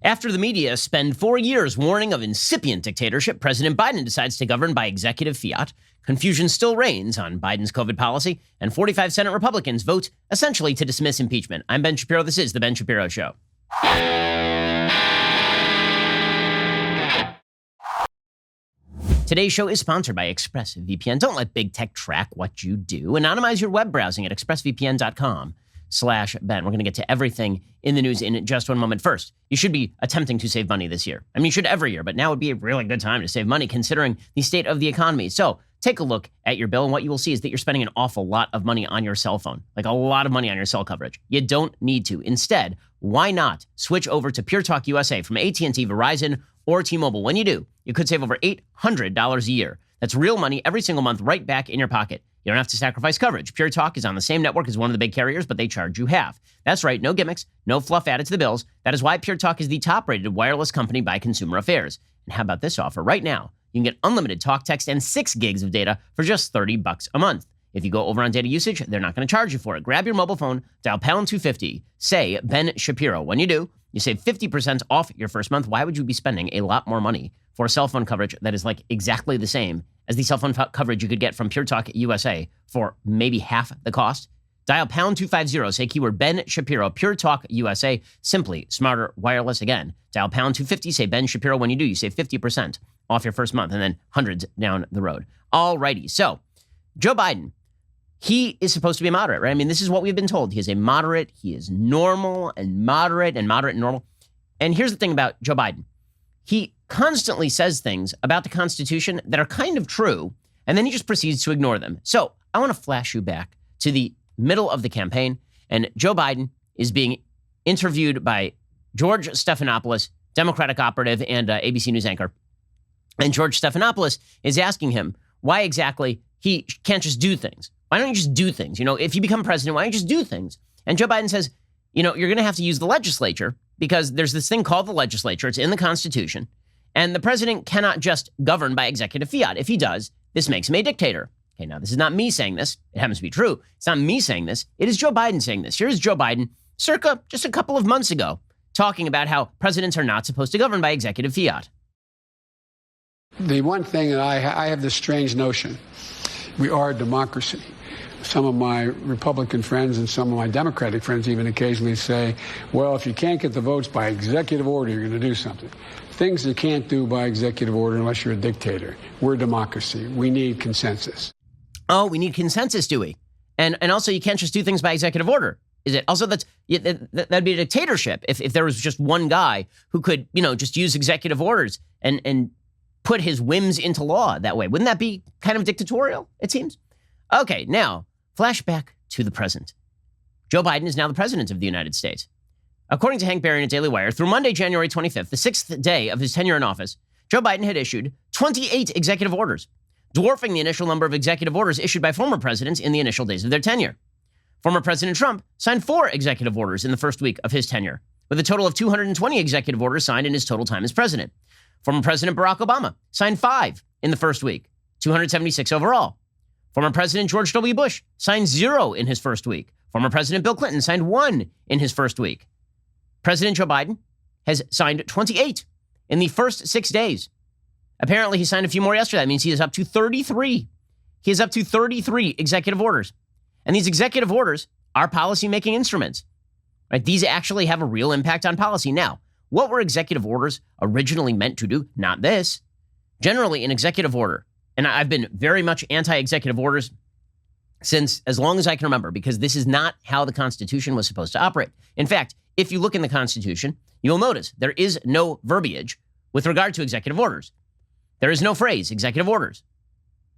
After the media spend 4 years warning of incipient dictatorship, President Biden decides to govern by executive fiat. Confusion still reigns on Biden's COVID policy, and 45 Senate Republicans vote essentially to dismiss impeachment. I'm Ben Shapiro. This is The Ben Shapiro Show. Today's show is sponsored by ExpressVPN. Don't let big tech track what you do. Anonymize your web browsing at expressvpn.com/Ben. We're going to get to everything in the news in just one moment. First, you should be attempting to save money this year. I mean, you should every year, but now would be a really good time to save money considering the state of the economy. So take a look at your bill, and what you will see is that you're spending an awful lot of money on your cell phone, like a lot of money on your cell coverage. You don't need to. Instead, why not switch over to Pure Talk USA from AT&T, Verizon, or T-Mobile? When you do, you could save over $800 a year. That's real money every single month right back in your pocket. You don't have to sacrifice coverage. Pure Talk is on the same network as one of the big carriers, but they charge you half. That's right, no gimmicks, no fluff added to the bills. That is why Pure Talk is the top-rated wireless company by Consumer Affairs. And how about this offer? Right now, you can get unlimited talk, text, and 6 gigs of data for just $30 a month. If you go over on data usage, they're not going to charge you for it. Grab your mobile phone, dial pound 250, say Ben Shapiro. When you do, you save 50% off your first month. Why would you be spending a lot more money for cell phone coverage that is like exactly the same as the cell phone coverage you could get from Pure Talk USA for maybe half the cost? Dial pound 250, say keyword Ben Shapiro, Pure Talk USA, simply smarter wireless. Again, dial pound 250, say Ben Shapiro. When you do, you save 50% off your first month and then hundreds down the road. Alrighty, so Joe Biden, he is supposed to be moderate, right? I mean, this is what we've been told. He is a moderate. He is normal and moderate and normal. And here's the thing about Joe Biden. He constantly says things about the Constitution that are kind of true, and then he just proceeds to ignore them. So I want to flash you back to the middle of the campaign, and Joe Biden is being interviewed by George Stephanopoulos, Democratic operative and ABC News anchor. And George Stephanopoulos is asking him why exactly he can't just do things. Why don't you just do things? You know, if you become president, why don't you just do things? And Joe Biden says, you know, you're going to have to use the legislature because there's this thing called the legislature. It's in the Constitution. And the president cannot just govern by executive fiat. If he does, this makes him a dictator. Okay, now this is not me saying this. It happens to be true. It's not me saying this. It is Joe Biden saying this. Here's Joe Biden, circa just a couple of months ago, talking about how presidents are not supposed to govern by executive fiat. The one thing that I have this strange notion, we are a democracy. Some of my Republican friends and some of my Democratic friends even occasionally say, well, if you can't get the votes by executive order, you're going to do something. Things you can't do by executive order unless you're a dictator. We're a democracy. We need consensus. Oh, we need consensus, do we? And also you can't just do things by executive order. Is it? Also, that'd be a dictatorship if there was just one guy who could, you know, just use executive orders and put his whims into law that way. Wouldn't that be kind of dictatorial, it seems? Okay, now, flashback to the present. Joe Biden is now the president of the United States. According to Hank Berry at Daily Wire, through Monday, January 25th, the 6th day of his tenure in office, Joe Biden had issued 28 executive orders, dwarfing the initial number of executive orders issued by former presidents in the initial days of their tenure. Former President Trump signed 4 executive orders in the first week of his tenure, with a total of 220 executive orders signed in his total time as president. Former President Barack Obama signed 5 in the first week, 276 overall. Former President George W. Bush signed 0 in his first week. Former President Bill Clinton signed 1 in his first week. President Joe Biden has signed 28 in the first 6 days. Apparently, he signed a few more yesterday. That means he is up to 33. He is up to 33 executive orders. And these executive orders are policy-making instruments. Right? These actually have a real impact on policy. Now, what were executive orders originally meant to do? Not this. Generally, an executive order, and I've been very much anti-executive orders since as long as I can remember, because this is not how the Constitution was supposed to operate. In fact, if you look in the Constitution, you'll notice there is no verbiage with regard to executive orders. There is no phrase, executive orders.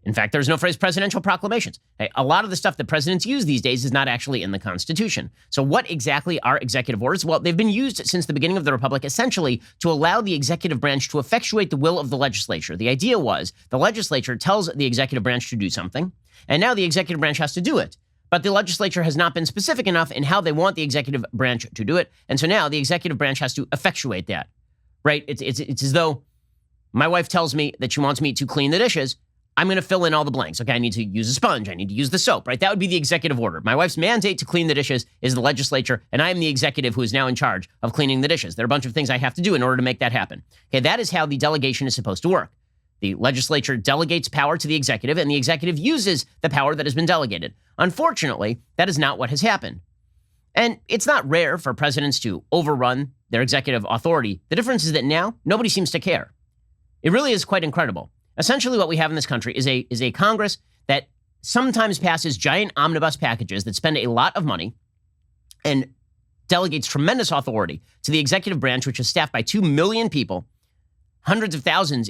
In fact, there's no phrase presidential proclamations. Hey, a lot of the stuff that presidents use these days is not actually in the Constitution. So what exactly are executive orders? Well, they've been used since the beginning of the Republic essentially to allow the executive branch to effectuate the will of the legislature. The idea was the legislature tells the executive branch to do something, and now the executive branch has to do it. But the legislature has not been specific enough in how they want the executive branch to do it, and so now the executive branch has to effectuate that, right? It's as though my wife tells me that she wants me to clean the dishes. I'm going to fill in all the blanks. Okay, I need to use a sponge. I need to use the soap, right? That would be the executive order. My wife's mandate to clean the dishes is the legislature, and I am the executive who is now in charge of cleaning the dishes. There are a bunch of things I have to do in order to make that happen. Okay, that is how the delegation is supposed to work. The legislature delegates power to the executive, and the executive uses the power that has been delegated. Unfortunately, that is not what has happened. And it's not rare for presidents to overrun their executive authority. The difference is that now nobody seems to care. It really is quite incredible. Essentially, what we have in this country is a Congress that sometimes passes giant omnibus packages that spend a lot of money and delegates tremendous authority to the executive branch, which is staffed by 2 million people, hundreds of thousands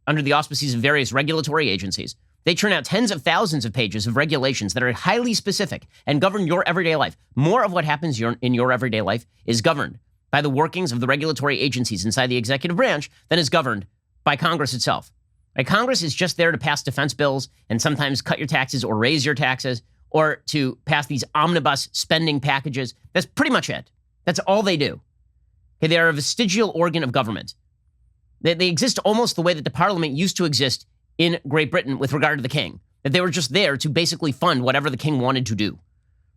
under the auspices of various regulatory agencies. They churn out tens of thousands of pages of regulations that are highly specific and govern your everyday life. More of what happens in your everyday life is governed by the workings of the regulatory agencies inside the executive branch than is governed by Congress itself. Right? Congress is just there to pass defense bills and sometimes cut your taxes or raise your taxes or to pass these omnibus spending packages. That's pretty much it. That's all they do. Okay, they are a vestigial organ of government. They exist almost the way that the parliament used to exist in Great Britain with regard to the king, that they were just there to basically fund whatever the king wanted to do.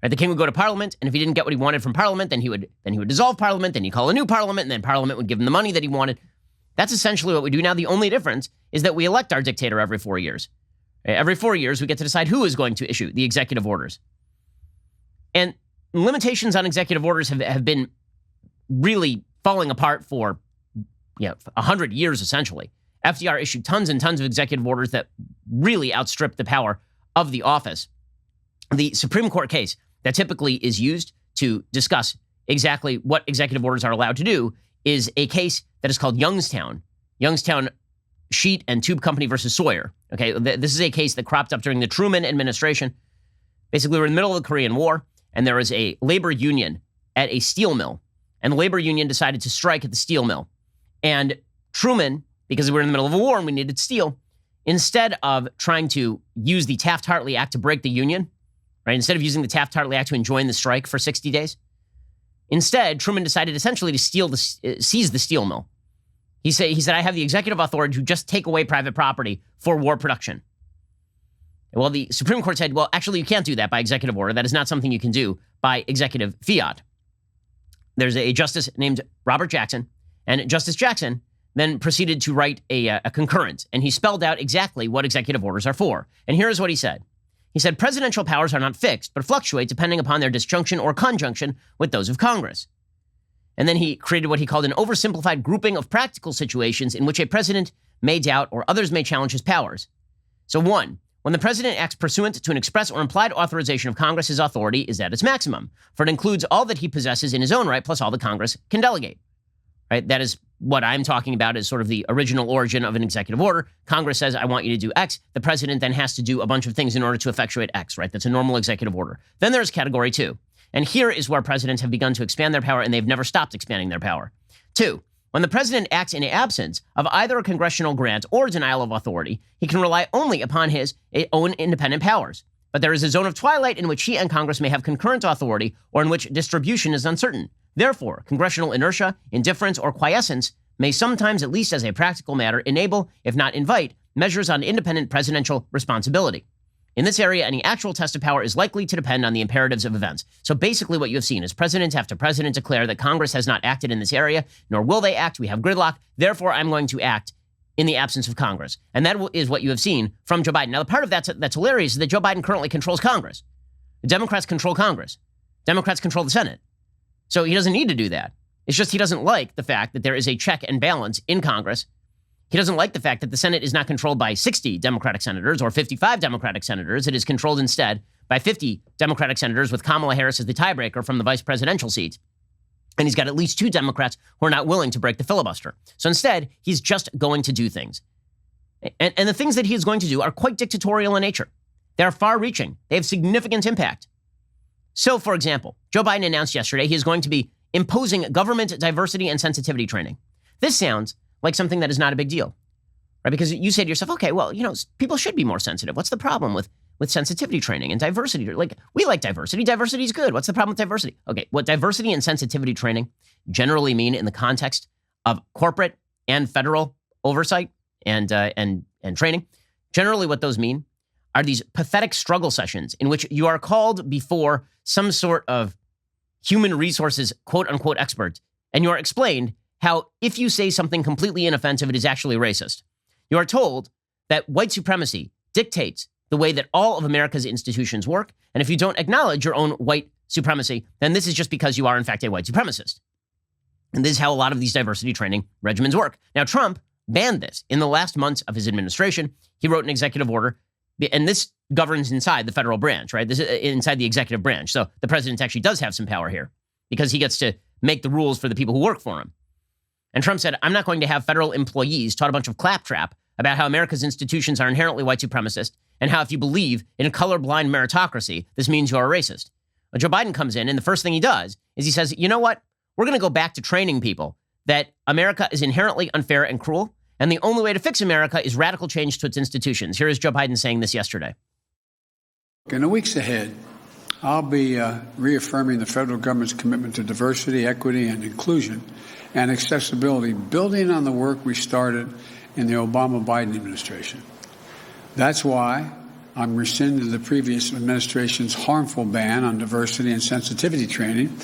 Right? The king would go to parliament, and if he didn't get what he wanted from parliament, then he would dissolve parliament, then he'd call a new parliament, and then parliament would give him the money that he wanted. That's essentially what we do now. The only difference is that we elect our dictator every 4 years. Every 4 years, we get to decide who is going to issue the executive orders. And limitations on executive orders have been really falling apart for 100 years, essentially. FDR issued tons and tons of executive orders that really outstrip the power of the office. The Supreme Court case that typically is used to discuss exactly what executive orders are allowed to do is a case that is called Youngstown Sheet and Tube Company versus Sawyer. Okay, this is a case that cropped up during the Truman administration. Basically, we're in the middle of the Korean War, and there was a labor union at a steel mill, and the labor union decided to strike at the steel mill. And Truman, because we were in the middle of a war and we needed steel, instead of trying to use the Taft-Hartley Act to break the union, right? Instead of using the Taft-Hartley Act to enjoin the strike for 60 days, instead, Truman decided essentially to seize the steel mill. He said, I have the executive authority to just take away private property for war production. Well, the Supreme Court said, well, actually, you can't do that by executive order. That is not something you can do by executive fiat. There's a justice named Robert Jackson, and Justice Jackson then proceeded to write a concurrence, and he spelled out exactly what executive orders are for. And here's what he said. He said, presidential powers are not fixed, but fluctuate depending upon their disjunction or conjunction with those of Congress. And then he created what he called an oversimplified grouping of practical situations in which a president may doubt or others may challenge his powers. So 1, when the president acts pursuant to an express or implied authorization of Congress, his authority is at its maximum, for it includes all that he possesses in his own right plus all that Congress can delegate. Right? That is what I'm talking about as sort of the original origin of an executive order. Congress says, I want you to do X. The president then has to do a bunch of things in order to effectuate X, right? That's a normal executive order. Then there's category 2. And here is where presidents have begun to expand their power, and they've never stopped expanding their power. 2, when the president acts in the absence of either a congressional grant or denial of authority, he can rely only upon his own independent powers. But there is a zone of twilight in which he and Congress may have concurrent authority or in which distribution is uncertain. Therefore, congressional inertia, indifference, or quiescence may sometimes, at least as a practical matter, enable, if not invite, measures on independent presidential responsibility. In this area, any actual test of power is likely to depend on the imperatives of events. So basically what you have seen is president after president declare that Congress has not acted in this area, nor will they act. We have gridlock. Therefore, I'm going to act in the absence of Congress. And that is what you have seen from Joe Biden. Now, the part of that's hilarious is that Joe Biden currently controls Congress. The Democrats control Congress. Democrats control the Senate. So he doesn't need to do that. It's just he doesn't like the fact that there is a check and balance in Congress. He doesn't like the fact that the Senate is not controlled by 60 Democratic senators or 55 Democratic senators. It is controlled instead by 50 Democratic senators with Kamala Harris as the tiebreaker from the vice presidential seat. And he's got at least 2 Democrats who are not willing to break the filibuster. So instead, he's just going to do things. And the things that he is going to do are quite dictatorial in nature. They are far-reaching. They have significant impact. So, for example, Joe Biden announced yesterday he is going to be imposing government diversity and sensitivity training. This sounds like something that is not a big deal, right? Because you say to yourself, okay, well, people should be more sensitive. What's the problem with sensitivity training and diversity? Like, we like diversity. Diversity is good. What's the problem with diversity? Okay, what diversity and sensitivity training generally mean in the context of corporate and federal oversight and training, Generally, what those mean are these pathetic struggle sessions in which you are called before some sort of human resources, quote unquote, expert, and you are explained how if you say something completely inoffensive, it is actually racist. You are told that white supremacy dictates the way that all of America's institutions work, and if you don't acknowledge your own white supremacy, then this is just because you are, in fact, a white supremacist. And this is how a lot of these diversity training regimens work. Now, Trump banned this in the last months of his administration. He wrote an executive order, and this governs inside the federal branch, right? This is inside the executive branch. So the president actually does have some power here because he gets to make the rules for the people who work for him. And Trump said, I'm not going to have federal employees taught a bunch of claptrap about how America's institutions are inherently white supremacist and how if you believe in a colorblind meritocracy, this means you're a racist. Well, Joe Biden comes in, and the first thing he does is he says, you know what? We're going to go back to training people that America is inherently unfair and cruel, and the only way to fix America is radical change to its institutions. Here is Joe Biden saying this yesterday. In the weeks ahead, I'll be reaffirming the federal government's commitment to diversity, equity, and inclusion and accessibility, building on the work we started in the Obama-Biden administration. That's why I'm rescinding the previous administration's harmful ban on diversity and sensitivity training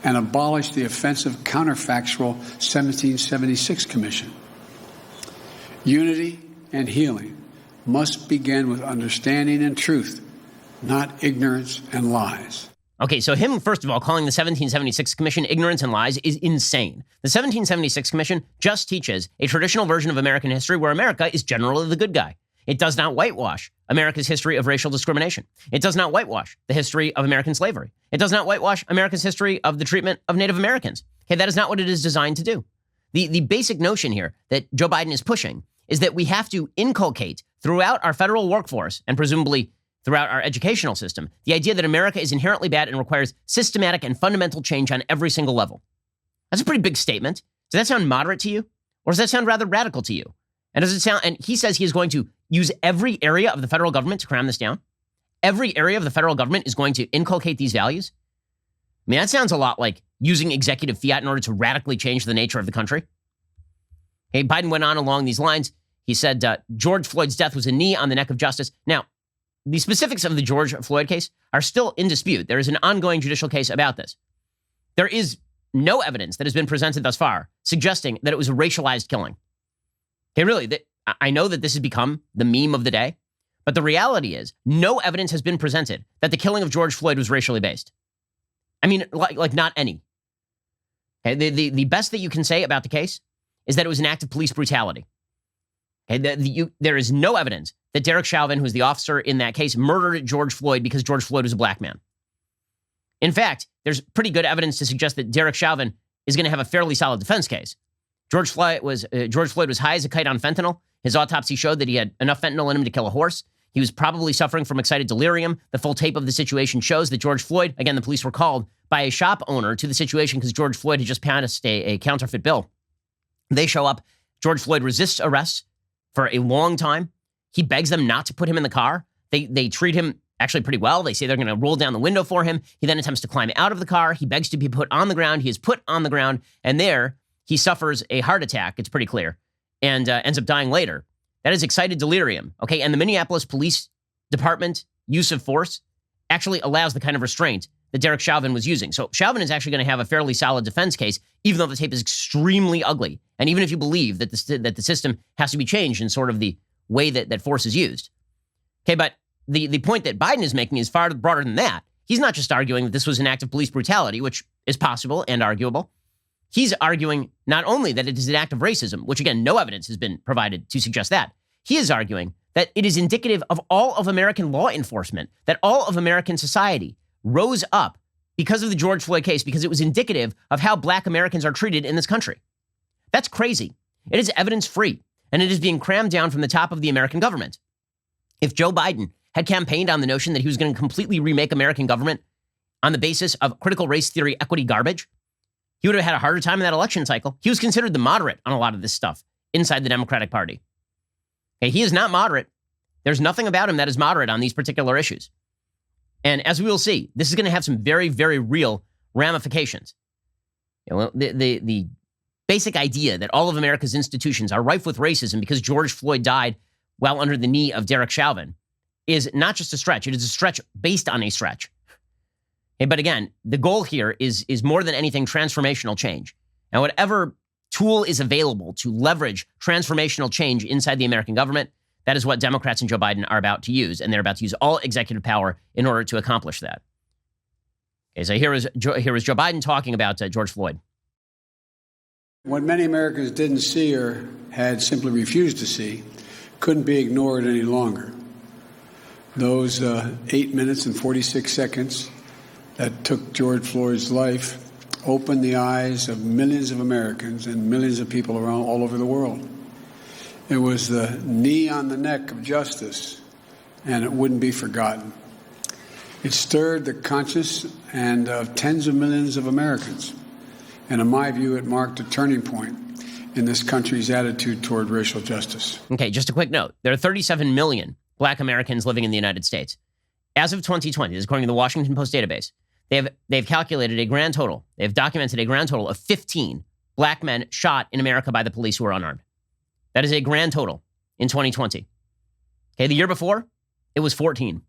and abolish the offensive counterfactual 1776 Commission. Unity and healing must begin with understanding and truth, not ignorance and lies. Okay, so him, first of all, calling the 1776 Commission ignorance and lies is insane. The 1776 Commission just teaches a traditional version of American history where America is generally the good guy. It does not whitewash America's history of racial discrimination. It does not whitewash the history of American slavery. It does not whitewash America's history of the treatment of Native Americans. Okay, that is not what it is designed to do. The basic notion here that Joe Biden is pushing is that we have to inculcate throughout our federal workforce and presumably throughout our educational system the idea that America is inherently bad and requires systematic and fundamental change on every single level. That's a pretty big statement. Does that sound moderate to you? Or does that sound rather radical to you? And does it sound, and he says he is going to use every area of the federal government to cram this down? Every area of the federal government is going to inculcate these values? I mean, that sounds a lot like using executive fiat in order to radically change the nature of the country. Okay, Biden went on along these lines. He said George Floyd's death was a knee on the neck of justice. Now, the specifics of the George Floyd case are still in dispute. There is an ongoing judicial case about this. There is no evidence that has been presented thus far suggesting that it was a racialized killing. Okay, really, I know that this has become the meme of the day, but the reality is no evidence has been presented that the killing of George Floyd was racially based. I mean, like not any. Okay, the best that you can say about the case is that it was an act of police brutality. Okay, there is no evidence that Derek Chauvin, who's the officer in that case, murdered George Floyd because George Floyd was a black man. In fact, there's pretty good evidence to suggest that Derek Chauvin is going to have a fairly solid defense case. George Floyd was high as a kite on fentanyl. His autopsy showed that he had enough fentanyl in him to kill a horse. He was probably suffering from excited delirium. The full tape of the situation shows that George Floyd, again, the police were called by a shop owner to the situation because George Floyd had just passed a counterfeit bill. They show up. George Floyd resists arrest for a long time. He begs them not to put him in the car. They treat him actually pretty well. They say they're going to roll down the window for him. He then attempts to climb out of the car. He begs to be put on the ground. He is put on the ground, and there he suffers a heart attack. It's pretty clear, and ends up dying later. That is excited delirium. Okay, and the Minneapolis Police Department use of force actually allows the kind of restraint that Derek Chauvin was using. So Chauvin is actually going to have a fairly solid defense case, even though the tape is extremely ugly. And even if you believe that the system has to be changed in sort of the way that force is used. Okay, but the point that Biden is making is far broader than that. He's not just arguing that this was an act of police brutality, which is possible and arguable. He's arguing not only that it is an act of racism, which again, no evidence has been provided to suggest that. He is arguing that it is indicative of all of American law enforcement, that all of American society rose up because of the George Floyd case, because it was indicative of how black Americans are treated in this country. That's crazy. It is evidence-free, and it is being crammed down from the top of the American government. If Joe Biden had campaigned on the notion that he was going to completely remake American government on the basis of critical race theory equity garbage, he would have had a harder time in that election cycle. He was considered the moderate on a lot of this stuff inside the Democratic Party. Okay, he is not moderate. There's nothing about him that is moderate on these particular issues. And as we will see, this is going to have some very, very real ramifications. You know, the basic idea that all of America's institutions are rife with racism because George Floyd died while under the knee of Derek Chauvin is not just a stretch. It is a stretch based on a stretch. Okay, but again, the goal here is more than anything transformational change. And whatever tool is available to leverage transformational change inside the American government, that is what Democrats and Joe Biden are about to use. And they're about to use all executive power in order to accomplish that. Okay, so here is Joe Biden talking about George Floyd. What many Americans didn't see or had simply refused to see couldn't be ignored any longer. Those 8 minutes and 46 seconds that took George Floyd's life opened the eyes of millions of Americans and millions of people around all over the world. It was the knee on the neck of justice, and it wouldn't be forgotten. It stirred the conscience and of tens of millions of Americans. And in my view, it marked a turning point in this country's attitude toward racial justice. Okay, just a quick note. There are 37 million Black Americans living in the United States. As of 2020, this is according to the Washington Post database, they've calculated a grand total. They've documented a grand total of 15 Black men shot in America by the police who are unarmed. That is a grand total in 2020. Okay, the year before, it was 14.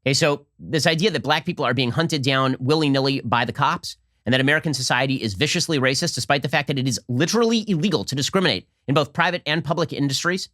Okay, so this idea that Black people are being hunted down willy-nilly by the cops and that American society is viciously racist despite the fact that it is literally illegal to discriminate in both private and public industries,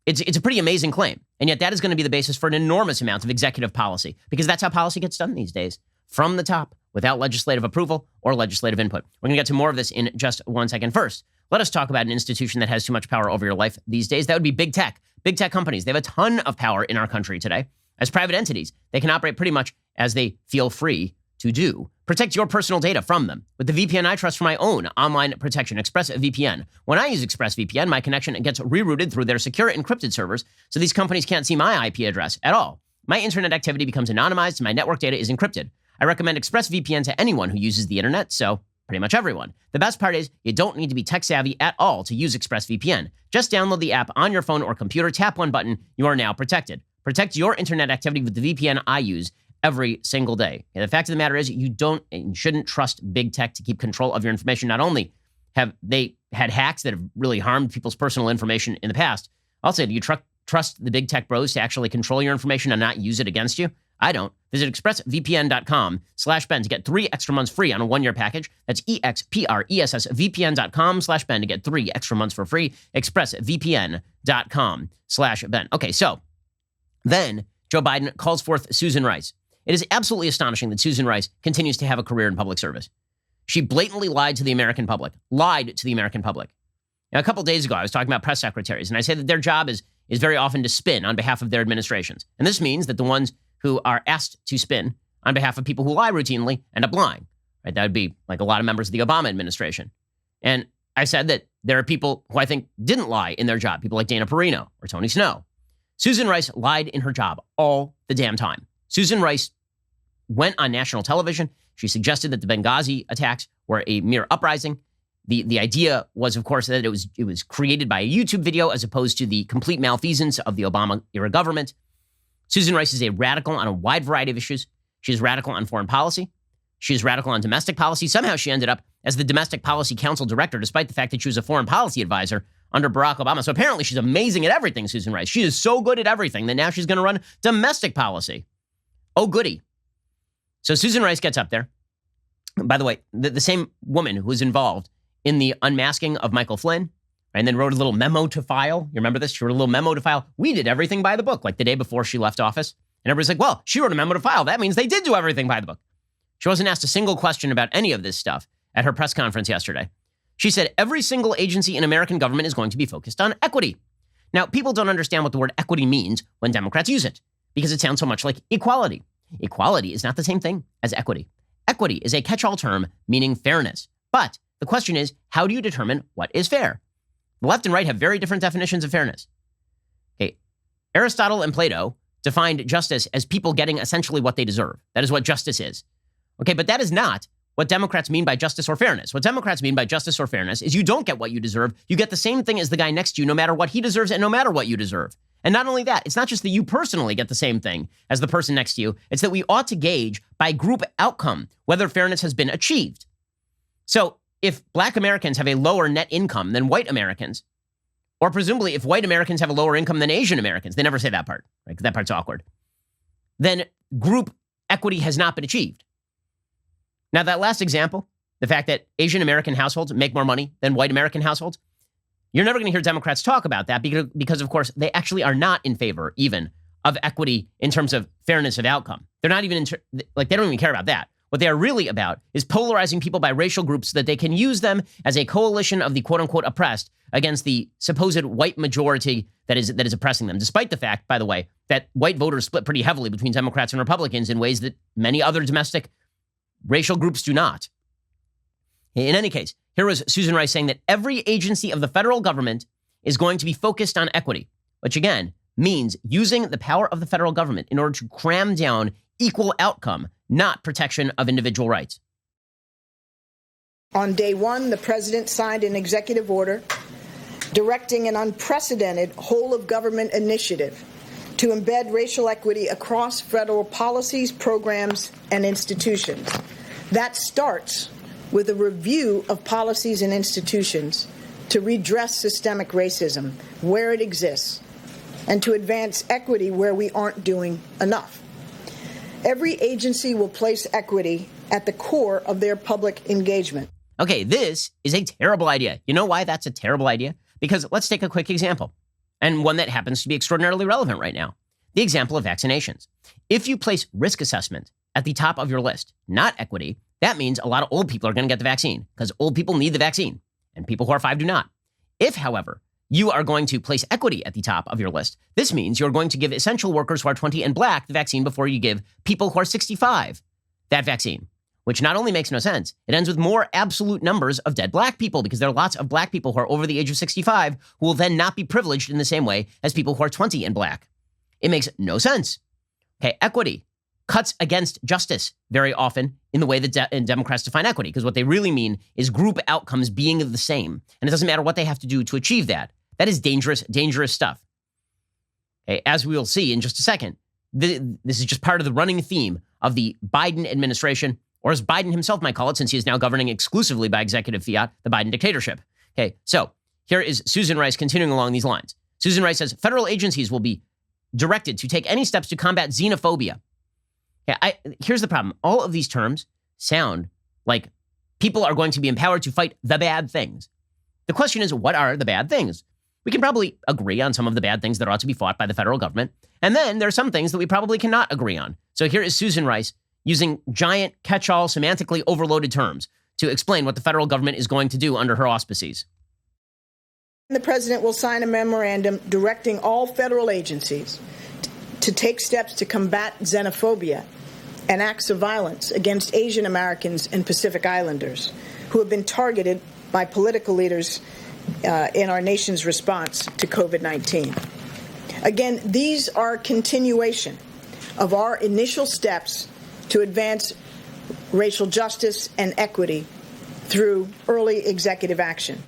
it's a pretty amazing claim. And yet that is going to be the basis for an enormous amount of executive policy, because that's how policy gets done these days, from the top, without legislative approval or legislative input. We're going to get to more of this in just 1 second. First, let us talk about an institution that has too much power over your life these days. That would be big tech. Big tech companies. They have a ton of power in our country today. As private entities, they can operate pretty much as they feel free to do. Protect your personal data from them with the VPN I trust for my own online protection, ExpressVPN. When I use ExpressVPN, my connection gets rerouted through their secure encrypted servers, so these companies can't see my IP address at all. My internet activity becomes anonymized and my network data is encrypted. I recommend ExpressVPN to anyone who uses the internet, so pretty much everyone. The best part is you don't need to be tech savvy at all to use ExpressVPN. Just download the app on your phone or computer, tap one button, you are now protected. Protect your internet activity with the VPN I use every single day. And the fact of the matter is you don't and shouldn't trust big tech to keep control of your information. Not only have they had hacks that have really harmed people's personal information in the past, also, do you trust the big tech bros to actually control your information and not use it against you? I don't. Visit expressvpn.com/Ben to get 3 extra months free on a 1-year package. That's expressvpn.com/Ben to get 3 extra months for free. expressvpn.com/Ben. Okay, so then Joe Biden calls forth Susan Rice. It is absolutely astonishing that Susan Rice continues to have a career in public service. She blatantly lied to the American public. Now, a couple days ago, I was talking about press secretaries, and I say that their job is very often to spin on behalf of their administrations. And this means that the ones who are asked to spin on behalf of people who lie routinely end up lying. Right? That would be like a lot of members of the Obama administration. And I said that there are people who I think didn't lie in their job, people like Dana Perino or Tony Snow. Susan Rice lied in her job all the damn time. Susan Rice went on national television. She suggested that the Benghazi attacks were a mere uprising. The idea was, of course, that it was created by a YouTube video as opposed to the complete malfeasance of the Obama-era government. Susan Rice is a radical on a wide variety of issues. She is radical on foreign policy. She is radical on domestic policy. Somehow she ended up as the Domestic Policy Council Director, despite the fact that she was a foreign policy advisor under Barack Obama. So apparently she's amazing at everything, Susan Rice. She is so good at everything that now she's going to run domestic policy. Oh, goody. So Susan Rice gets up there. By the way, the same woman who was involved in the unmasking of Michael Flynn, and then wrote a little memo to file. You remember this? She wrote a little memo to file. We did everything by the book, like the day before she left office. And everybody's like, well, she wrote a memo to file. That means they did do everything by the book. She wasn't asked a single question about any of this stuff at her press conference yesterday. She said every single agency in American government is going to be focused on equity. Now, people don't understand what the word equity means when Democrats use it, because it sounds so much like equality. Equality is not the same thing as equity. Equity is a catch-all term meaning fairness. But the question is, how do you determine what is fair? The left and right have very different definitions of fairness. Okay, Aristotle and Plato defined justice as people getting essentially what they deserve. That is what justice is. Okay, but that is not what Democrats mean by justice or fairness. What Democrats mean by justice or fairness is you don't get what you deserve. You get the same thing as the guy next to you, no matter what he deserves and no matter what you deserve. And not only that, it's not just that you personally get the same thing as the person next to you. It's that we ought to gauge by group outcome whether fairness has been achieved. So if Black Americans have a lower net income than white Americans, Or presumably, if white Americans have a lower income than Asian Americans, they never say that part, right? 'Cause that part's awkward. Then group equity has not been achieved. Now, that last example, the fact that Asian American households make more money than white American households, you're never going to hear Democrats talk about that because, of course, they actually are not in favor even of equity in terms of fairness of outcome. They're not even, they don't even care about that. What they are really about is polarizing people by racial groups so that they can use them as a coalition of the quote-unquote oppressed against the supposed white majority that is oppressing them, despite the fact, by the way, that white voters split pretty heavily between Democrats and Republicans in ways that many other domestic racial groups do not. In any case, here was Susan Rice saying that every agency of the federal government is going to be focused on equity, which again means using the power of the federal government in order to cram down equal outcome, not protection of individual rights. On day one, the president signed an executive order directing an unprecedented whole-of-government initiative to embed racial equity across federal policies, programs, and institutions. That starts with a review of policies and institutions to redress systemic racism where it exists and to advance equity where we aren't doing enough. Every agency will place equity at the core of their public engagement. Okay, this is a terrible idea. You know why that's a terrible idea? Because let's take a quick example, and one that happens to be extraordinarily relevant right now. The example of vaccinations. If you place risk assessment at the top of your list, not equity, that means a lot of old people are going to get the vaccine because old people need the vaccine and people who are 5 do not. If, however, you are going to place equity at the top of your list, this means you're going to give essential workers who are 20 and black the vaccine before you give people who are 65 that vaccine, which not only makes no sense, it ends with more absolute numbers of dead black people because there are lots of black people who are over the age of 65 who will then not be privileged in the same way as people who are 20 and black. It makes no sense. Okay, equity cuts against justice very often in the way that Democrats define equity, because what they really mean is group outcomes being the same. And it doesn't matter what they have to do to achieve that. That is dangerous, dangerous stuff. Okay, as we will see in just a second, this is just part of the running theme of the Biden administration, or as Biden himself might call it, since he is now governing exclusively by executive fiat, the Biden dictatorship. Okay, so here is Susan Rice continuing along these lines. Susan Rice says, federal agencies will be directed to take any steps to combat xenophobia. Okay, here's the problem. All of these terms sound like people are going to be empowered to fight the bad things. The question is, what are the bad things? We can probably agree on some of the bad things that ought to be fought by the federal government. And then there are some things that we probably cannot agree on. So here is Susan Rice using giant catch-all semantically overloaded terms to explain what the federal government is going to do under her auspices. The president will sign a memorandum directing all federal agencies to take steps to combat xenophobia and acts of violence against Asian Americans and Pacific Islanders who have been targeted by political leaders in our nation's response to COVID-19. Again, these are continuation of our initial steps to advance racial justice and equity through early executive action.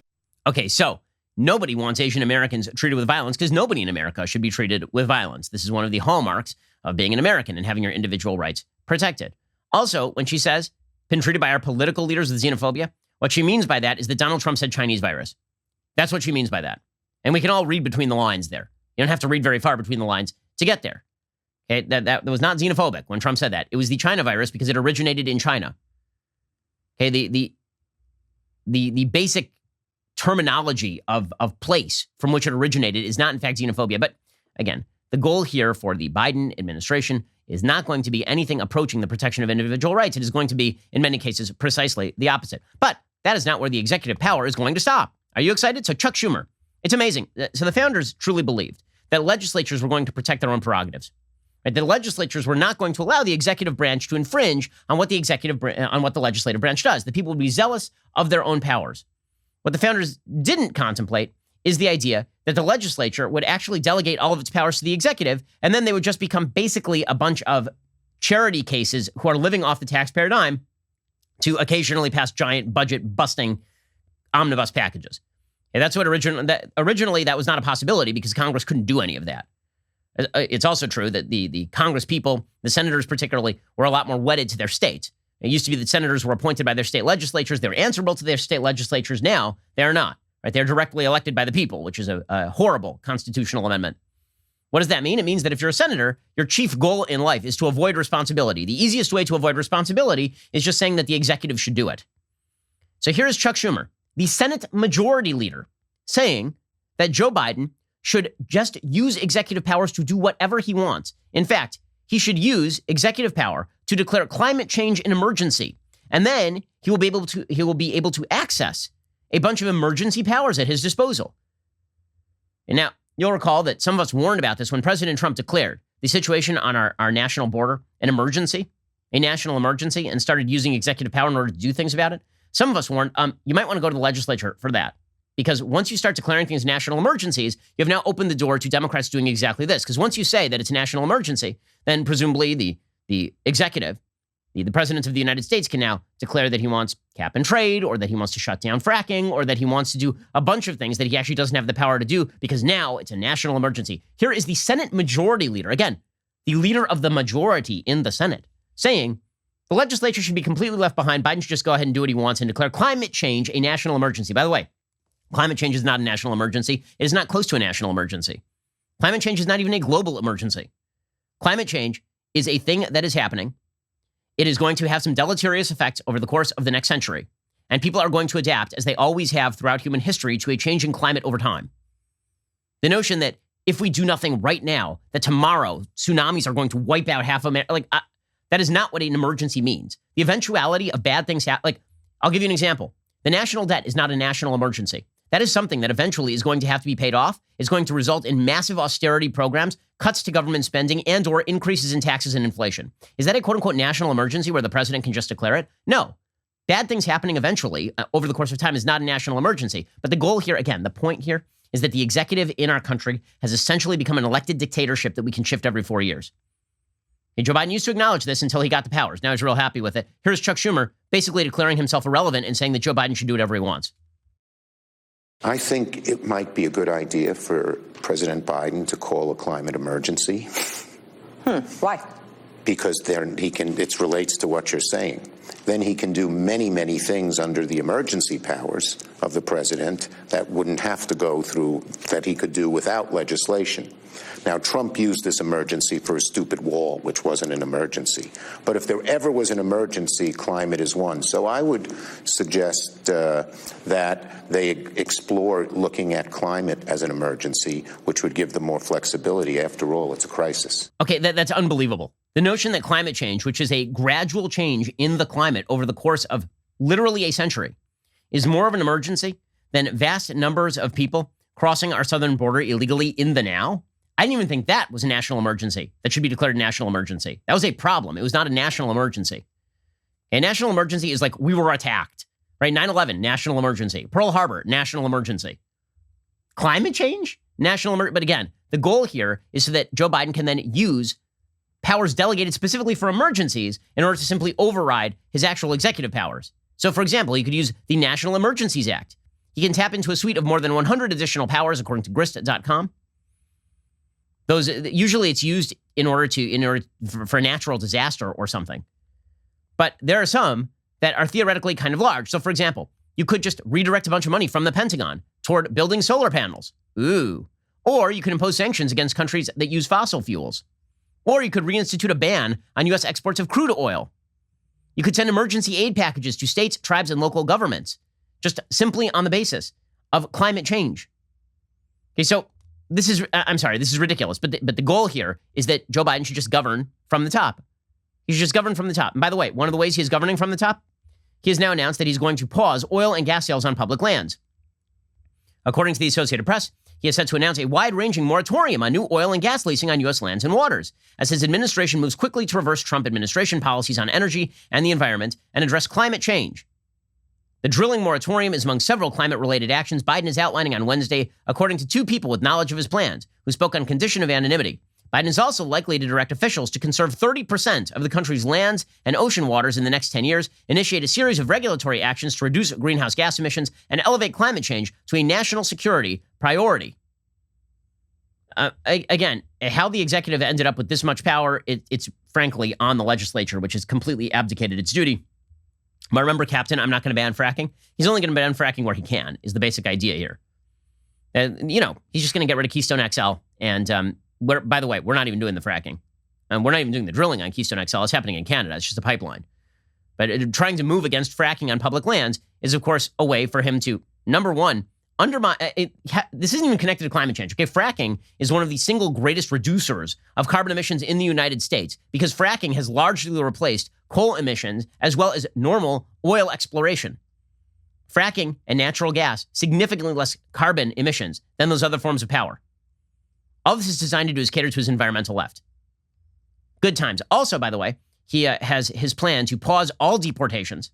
Okay, so nobody wants Asian Americans treated with violence because nobody in America should be treated with violence. This is one of the hallmarks of being an American and having your individual rights protected. Also, when she says, been treated by our political leaders with xenophobia, what she means by that is that Donald Trump said Chinese virus. That's what she means by that. And we can all read between the lines there. You don't have to read very far between the lines to get there. Okay, that was not xenophobic when Trump said that. It was the China virus because it originated in China. Okay, the basic terminology of place from which it originated is not in fact xenophobia. But again, the goal here for the Biden administration is not going to be anything approaching the protection of individual rights. It is going to be, in many cases, precisely the opposite. But that is not where the executive power is going to stop. Are you excited? So Chuck Schumer, it's amazing. So the founders truly believed that legislatures were going to protect their own prerogatives. Right? The legislatures were not going to allow the executive branch to infringe on what the legislative branch does. The people would be zealous of their own powers. What the founders didn't contemplate is the idea that the legislature would actually delegate all of its powers to the executive, and then they would just become basically a bunch of charity cases who are living off the taxpayer dime to occasionally pass giant budget-busting omnibus packages. And that's what originally that was not a possibility because Congress couldn't do any of that. It's also true that the Congress people, the senators particularly, were a lot more wedded to their states. It used to be that senators were appointed by their state legislatures. They were answerable to their state legislatures. Now, they are not. right? They're directly elected by the people, which is a horrible constitutional amendment. What does that mean? It means that if you're a senator, your chief goal in life is to avoid responsibility. The easiest way to avoid responsibility is just saying that the executive should do it. So here is Chuck Schumer, the Senate Majority Leader, saying that Joe Biden should just use executive powers to do whatever he wants. In fact, he should use executive power to declare climate change an emergency. And then he will be able to access a bunch of emergency powers at his disposal. And now, you'll recall that some of us warned about this when President Trump declared the situation on our national border an emergency, a national emergency, and started using executive power in order to do things about it. Some of us warned, you might want to go to the legislature for that. Because once you start declaring things national emergencies, you have now opened the door to Democrats doing exactly this. Because once you say that it's a national emergency, then presumably the executive, the president of the United States can now declare that he wants cap and trade, or that he wants to shut down fracking, or that he wants to do a bunch of things that he actually doesn't have the power to do because now it's a national emergency. Here is the Senate Majority Leader, again, the leader of the majority in the Senate, saying the legislature should be completely left behind. Biden should just go ahead and do what he wants and declare climate change a national emergency. By the way, climate change is not a national emergency. It is not close to a national emergency. Climate change is not even a global emergency. Climate change is a thing that is happening. It is going to have some deleterious effects over the course of the next century. And people are going to adapt, as they always have throughout human history, to a changing climate over time. The notion that if we do nothing right now, that tomorrow tsunamis are going to wipe out half of America, that is not what an emergency means. The eventuality of bad things happen. I'll give you an example. The national debt is not a national emergency. That is something that eventually is going to have to be paid off. It's going to result in massive austerity programs, cuts to government spending, and or increases in taxes and inflation. Is that a quote-unquote national emergency where the president can just declare it? No. Bad things happening eventually over the course of time is not a national emergency. But the goal here, again, the point here is that the executive in our country has essentially become an elected dictatorship that we can shift every 4 years. And Joe Biden used to acknowledge this until he got the powers. Now he's real happy with it. Here's Chuck Schumer basically declaring himself irrelevant and saying that Joe Biden should do whatever he wants. I think it might be a good idea for President Biden to call a climate emergency. Why? Because it relates to what you're saying. Then he can do many, many things under the emergency powers of the president that wouldn't have to go through, that he could do without legislation. Now, Trump used this emergency for a stupid wall, which wasn't an emergency. But if there ever was an emergency, climate is one. So I would suggest that they explore looking at climate as an emergency, which would give them more flexibility. After all, it's a crisis. Okay, that's unbelievable. The notion that climate change, which is a gradual change in the climate over the course of literally a century, is more of an emergency than vast numbers of people crossing our southern border illegally in the now. I didn't even think that was a national emergency that should be declared a national emergency. That was a problem. It was not a national emergency. A national emergency is like we were attacked, right? 9/11, national emergency. Pearl Harbor, national emergency. Climate change, national emergency. But again, the goal here is so that Joe Biden can then use powers delegated specifically for emergencies in order to simply override his actual executive powers. So, for example, he could use the National Emergencies Act. He can tap into a suite of more than 100 additional powers, according to grist.com. Those usually it's used in order for a natural disaster or something. But there are some that are theoretically kind of large. So, for example, you could just redirect a bunch of money from the Pentagon toward building solar panels. Ooh. Or you could impose sanctions against countries that use fossil fuels. Or you could reinstitute a ban on U.S. exports of crude oil. You could send emergency aid packages to states, tribes, and local governments, just simply on the basis of climate change. Okay, so this is ridiculous. But the goal here is that Joe Biden should just govern from the top. He should just govern from the top. And by the way, one of the ways he is governing from the top, he has now announced that he's going to pause oil and gas sales on public lands. According to the Associated Press, he is set to announce a wide-ranging moratorium on new oil and gas leasing on U.S. lands and waters, as his administration moves quickly to reverse Trump administration policies on energy and the environment and address climate change. The drilling moratorium is among several climate-related actions Biden is outlining on Wednesday, according to two people with knowledge of his plans, who spoke on condition of anonymity. Biden is also likely to direct officials to conserve 30% of the country's lands and ocean waters in the next 10 years, initiate a series of regulatory actions to reduce greenhouse gas emissions, and elevate climate change to a national security priority. Again, how the executive ended up with this much power, it's frankly on the legislature, which has completely abdicated its duty. But remember, Captain, I'm not going to ban fracking. He's only going to ban fracking where he can, is the basic idea here. And, he's just going to get rid of Keystone XL. And by the way, we're not even doing the fracking. And we're not even doing the drilling on Keystone XL. It's happening in Canada. It's just a pipeline. But trying to move against fracking on public lands is, of course, a way for him to, number one, undermine. This isn't even connected to climate change. Okay, fracking is one of the single greatest reducers of carbon emissions in the United States because fracking has largely replaced coal emissions as well as normal oil exploration. Fracking and natural gas, significantly less carbon emissions than those other forms of power. All this is designed to do is cater to his environmental left. Good times. Also, by the way, he has his plan to pause all deportations.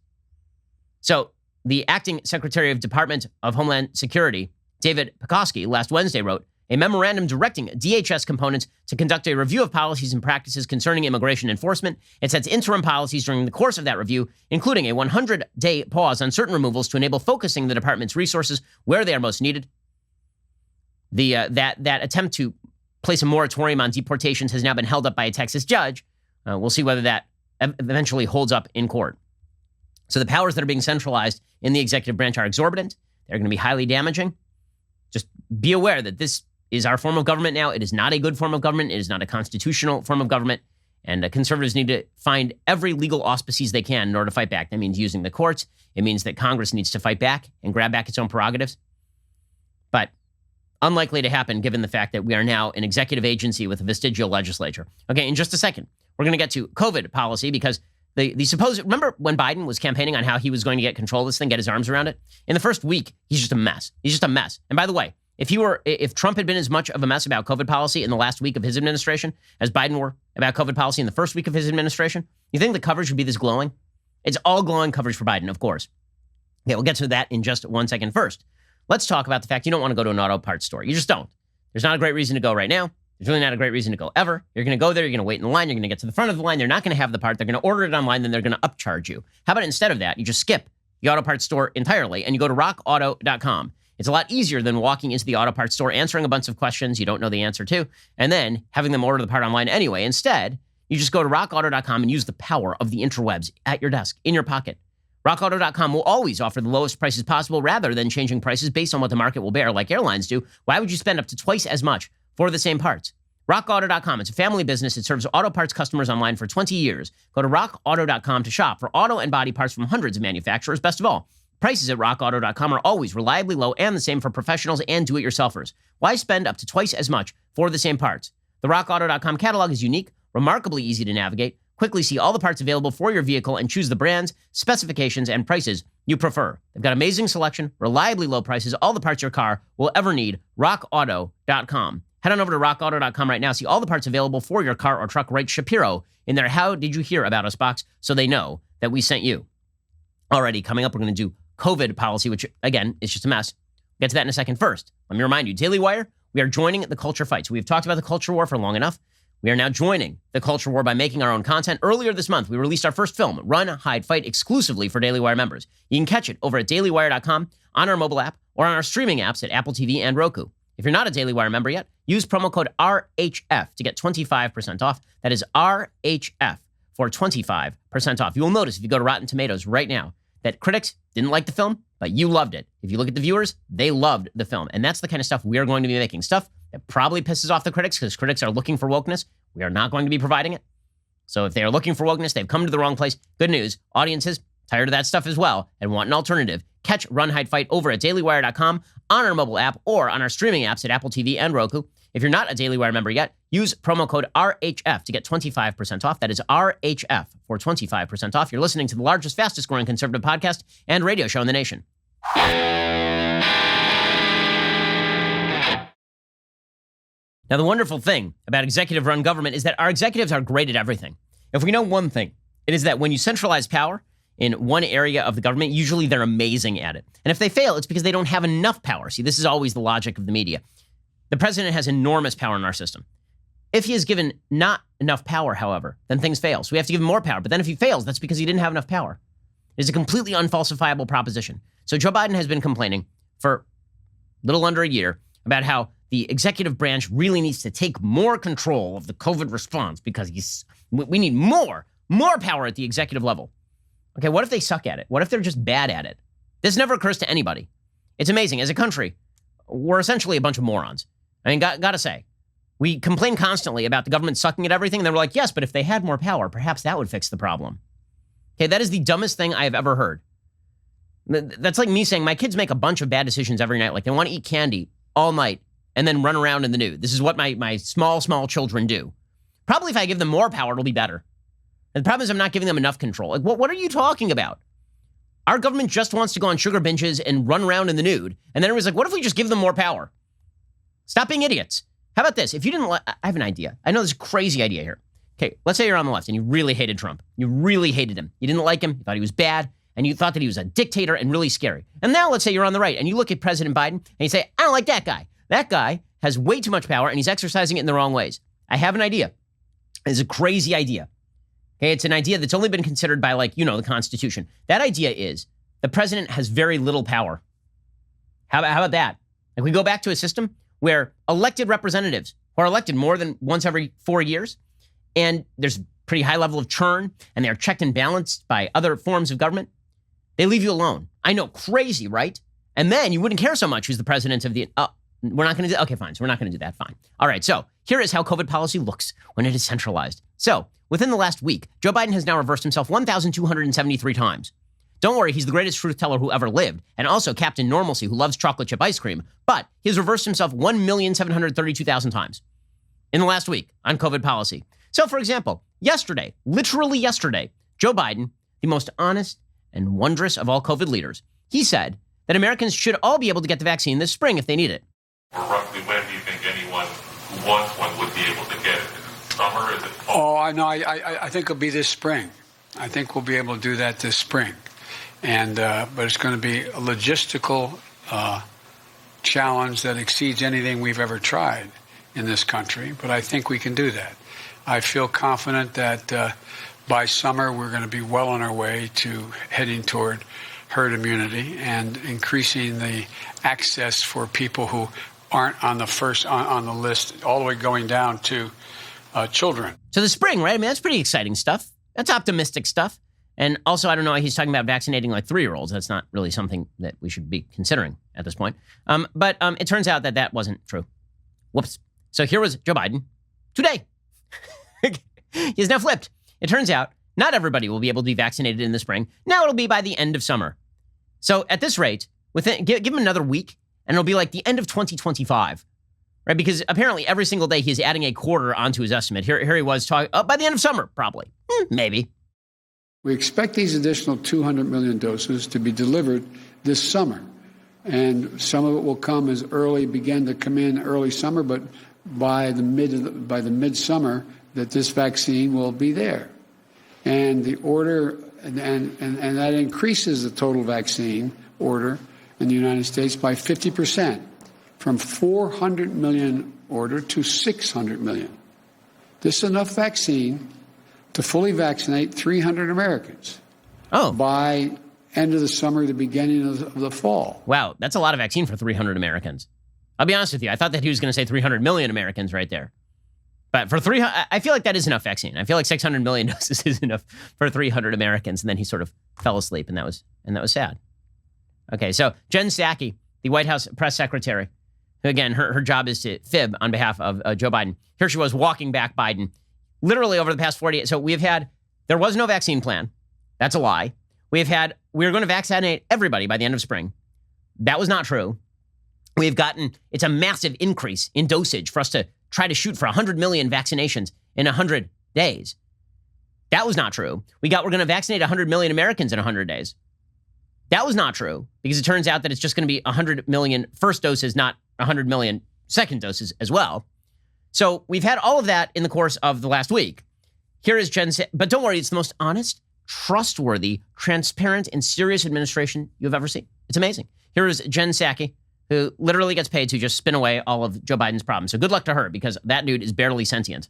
So the acting Secretary of Department of Homeland Security, David Pekoski, last Wednesday wrote a memorandum directing DHS components to conduct a review of policies and practices concerning immigration enforcement. It sets interim policies during the course of that review, including a 100-day pause on certain removals to enable focusing the department's resources where they are most needed. That attempt to place a moratorium on deportations has now been held up by a Texas judge. We'll see whether that eventually holds up in court. So the powers that are being centralized in the executive branch are exorbitant. They're going to be highly damaging. Just be aware that this is our form of government now. It is not a good form of government. It is not a constitutional form of government. And conservatives need to find every legal auspices they can in order to fight back. That means using the courts. It means that Congress needs to fight back and grab back its own prerogatives. But unlikely to happen given the fact that we are now an executive agency with a vestigial legislature. Okay, in just a second, we're going to get to COVID policy because the supposed, remember when Biden was campaigning on how he was going to get control of this thing, get his arms around it? In the first week, he's just a mess. He's just a mess. And by the way, if Trump had been as much of a mess about COVID policy in the last week of his administration as Biden were about COVID policy in the first week of his administration, you think the coverage would be this glowing? It's all glowing coverage for Biden, of course. Okay, we'll get to that in just 1 second. First, let's talk about the fact you don't want to go to an auto parts store. You just don't. There's not a great reason to go right now. There's really not a great reason to go ever. You're going to go there. You're going to wait in line. You're going to get to the front of the line. They're not going to have the part. They're going to order it online. Then they're going to upcharge you. How about instead of that, you just skip the auto parts store entirely and you go to rockauto.com. It's a lot easier than walking into the auto parts store, answering a bunch of questions you don't know the answer to, and then having them order the part online anyway. Instead, you just go to rockauto.com and use the power of the interwebs at your desk, in your pocket. RockAuto.com will always offer the lowest prices possible rather than changing prices based on what the market will bear like airlines do. Why would you spend up to twice as much for the same parts? RockAuto.com, it's a family business. It serves auto parts customers online for 20 years. Go to RockAuto.com to shop for auto and body parts from hundreds of manufacturers. Best of all, prices at RockAuto.com are always reliably low and the same for professionals and do-it-yourselfers. Why spend up to twice as much for the same parts? The RockAuto.com catalog is unique, remarkably easy to navigate. Quickly see all the parts available for your vehicle and choose the brands, specifications, and prices you prefer. They've got amazing selection, reliably low prices, all the parts your car will ever need. RockAuto.com. Head on over to RockAuto.com right now. See all the parts available for your car or truck. Write Shapiro in their How Did You Hear About Us box so they know that we sent you. Alrighty, coming up, we're going to do COVID policy, which, again, is just a mess. We'll get to that in a second. First, let me remind you, Daily Wire, we are joining the culture fight. So we've talked about the culture war for long enough. We are now joining the culture war by making our own content. Earlier this month, we released our first film, Run, Hide, Fight, exclusively for Daily Wire members. You can catch it over at dailywire.com, on our mobile app, or on our streaming apps at Apple TV and Roku. If you're not a Daily Wire member yet, use promo code RHF to get 25% off. That is RHF for 25% off. You will notice if you go to Rotten Tomatoes right now that critics didn't like the film, but you loved it. If you look at the viewers, they loved the film. And that's the kind of stuff we are going to be making. Stuff that probably pisses off the critics because critics are looking for wokeness. We are not going to be providing it. So if they are looking for wokeness, they've come to the wrong place. Good news. Audiences tired of that stuff as well and want an alternative. Catch Run, Hide, Fight over at dailywire.com, on our mobile app, or on our streaming apps at Apple TV and Roku. If you're not a Daily Wire member yet, use promo code RHF to get 25% off. That is RHF for 25% off. You're listening to the largest, fastest growing conservative podcast and radio show in the nation. Now, the wonderful thing about executive-run government is that our executives are great at everything. If we know one thing, it is that when you centralize power in one area of the government, usually they're amazing at it. And if they fail, it's because they don't have enough power. See, this is always the logic of the media. The president has enormous power in our system. If he is given not enough power, however, then things fail. So we have to give him more power. But then if he fails, that's because he didn't have enough power. It is a completely unfalsifiable proposition. So Joe Biden has been complaining for a little under a year about how the executive branch really needs to take more control of the COVID response because we need more power at the executive level. Okay, what if they suck at it? What if they're just bad at it? This never occurs to anybody. It's amazing. As a country, we're essentially a bunch of morons. I mean, gotta say, we complain constantly about the government sucking at everything, and then we're like, yes, but if they had more power, perhaps that would fix the problem. Okay, that is the dumbest thing I have ever heard. That's like me saying my kids make a bunch of bad decisions every night, like they want to eat candy all night and then run around in the nude. This is what my small children do. Probably if I give them more power, it'll be better. And the problem is I'm not giving them enough control. Like, what are you talking about? Our government just wants to go on sugar binges and run around in the nude. And then it was like, what if we just give them more power? Stop being idiots. How about this? If you didn't, I have an idea. I know this is a crazy idea here. Okay, let's say you're on the left and you really hated Trump. You really hated him. You didn't like him. You thought he was bad. And you thought that he was a dictator and really scary. And now let's say you're on the right and you look at President Biden and you say, I don't like that guy. That guy has way too much power and he's exercising it in the wrong ways. I have an idea. It's a crazy idea. Okay, it's an idea that's only been considered by, like, the Constitution. That idea is the president has very little power. How about that? Like, we go back to a system where elected representatives who are elected more than once every 4 years, and there's a pretty high level of churn, and they're checked and balanced by other forms of government. They leave you alone. I know, crazy, right? And then you wouldn't care so much who's the president of the... we're not going to do... Okay, fine. So we're not going to do that. Fine. All right. So here is how COVID policy looks when it is centralized. So within the last week, Joe Biden has now reversed himself 1,273 times. Don't worry, he's the greatest truth teller who ever lived, and also Captain Normalcy, who loves chocolate chip ice cream. But he has reversed himself 1,732,000 times in the last week on COVID policy. So, for example, yesterday, literally yesterday, Joe Biden, the most honest and wondrous of all COVID leaders, he said that Americans should all be able to get the vaccine this spring if they need it. Or roughly when do you think anyone who wants one would be able to get it? Is it summer? Is it fall? Oh, I know. I think it'll be this spring. I think we'll be able to do that this spring. And but it's going to be a logistical challenge that exceeds anything we've ever tried in this country. But I think we can do that. I feel confident that by summer we're going to be well on our way to heading toward herd immunity and increasing the access for people who aren't on the list, all the way going down to children. So the spring, right? I mean, that's pretty exciting stuff. That's optimistic stuff. And also, I don't know, he's talking about vaccinating like 3-year-olds. That's not really something that we should be considering at this point. But it turns out that wasn't true. Whoops. So here was Joe Biden today. He's now flipped. It turns out not everybody will be able to be vaccinated in the spring. Now it'll be by the end of summer. So at this rate, give him another week, and it'll be like the end of 2025, right? Because apparently every single day he's adding a quarter onto his estimate. Here he was talking, by the end of summer, probably. Maybe. We expect these additional 200 million doses to be delivered this summer. And some of it will begin to come in early summer, but by the midsummer that this vaccine will be there. And the order, and that increases the total vaccine order in the United States by 50%, from 400 million order to 600 million. This is enough vaccine to fully vaccinate 300 Americans by end of the summer, the beginning of the fall. Wow, that's a lot of vaccine for 300 Americans. I'll be honest with you. I thought that he was going to say 300 million Americans right there. But for 300, I feel like that is enough vaccine. I feel like 600 million doses is enough for 300 Americans. And then he sort of fell asleep, and that was sad. Okay, so Jen Psaki, the White House press secretary, who again, her job is to fib on behalf of Joe Biden. Here she was walking back Biden literally over the past 48. So there was no vaccine plan. That's a lie. We were going to vaccinate everybody by the end of spring. That was not true. It's a massive increase in dosage for us to try to shoot for 100 million vaccinations in 100 days. That was not true. We're going to vaccinate 100 million Americans in 100 days. That was not true, because it turns out that it's just going to be 100 million first doses, not 100 million second doses as well. So we've had all of that in the course of the last week. Here is Jen, but don't worry, it's the most honest, trustworthy, transparent, and serious administration you've ever seen. It's amazing. Here is Jen Psaki, who literally gets paid to just spin away all of Joe Biden's problems. So good luck to her, because that dude is barely sentient.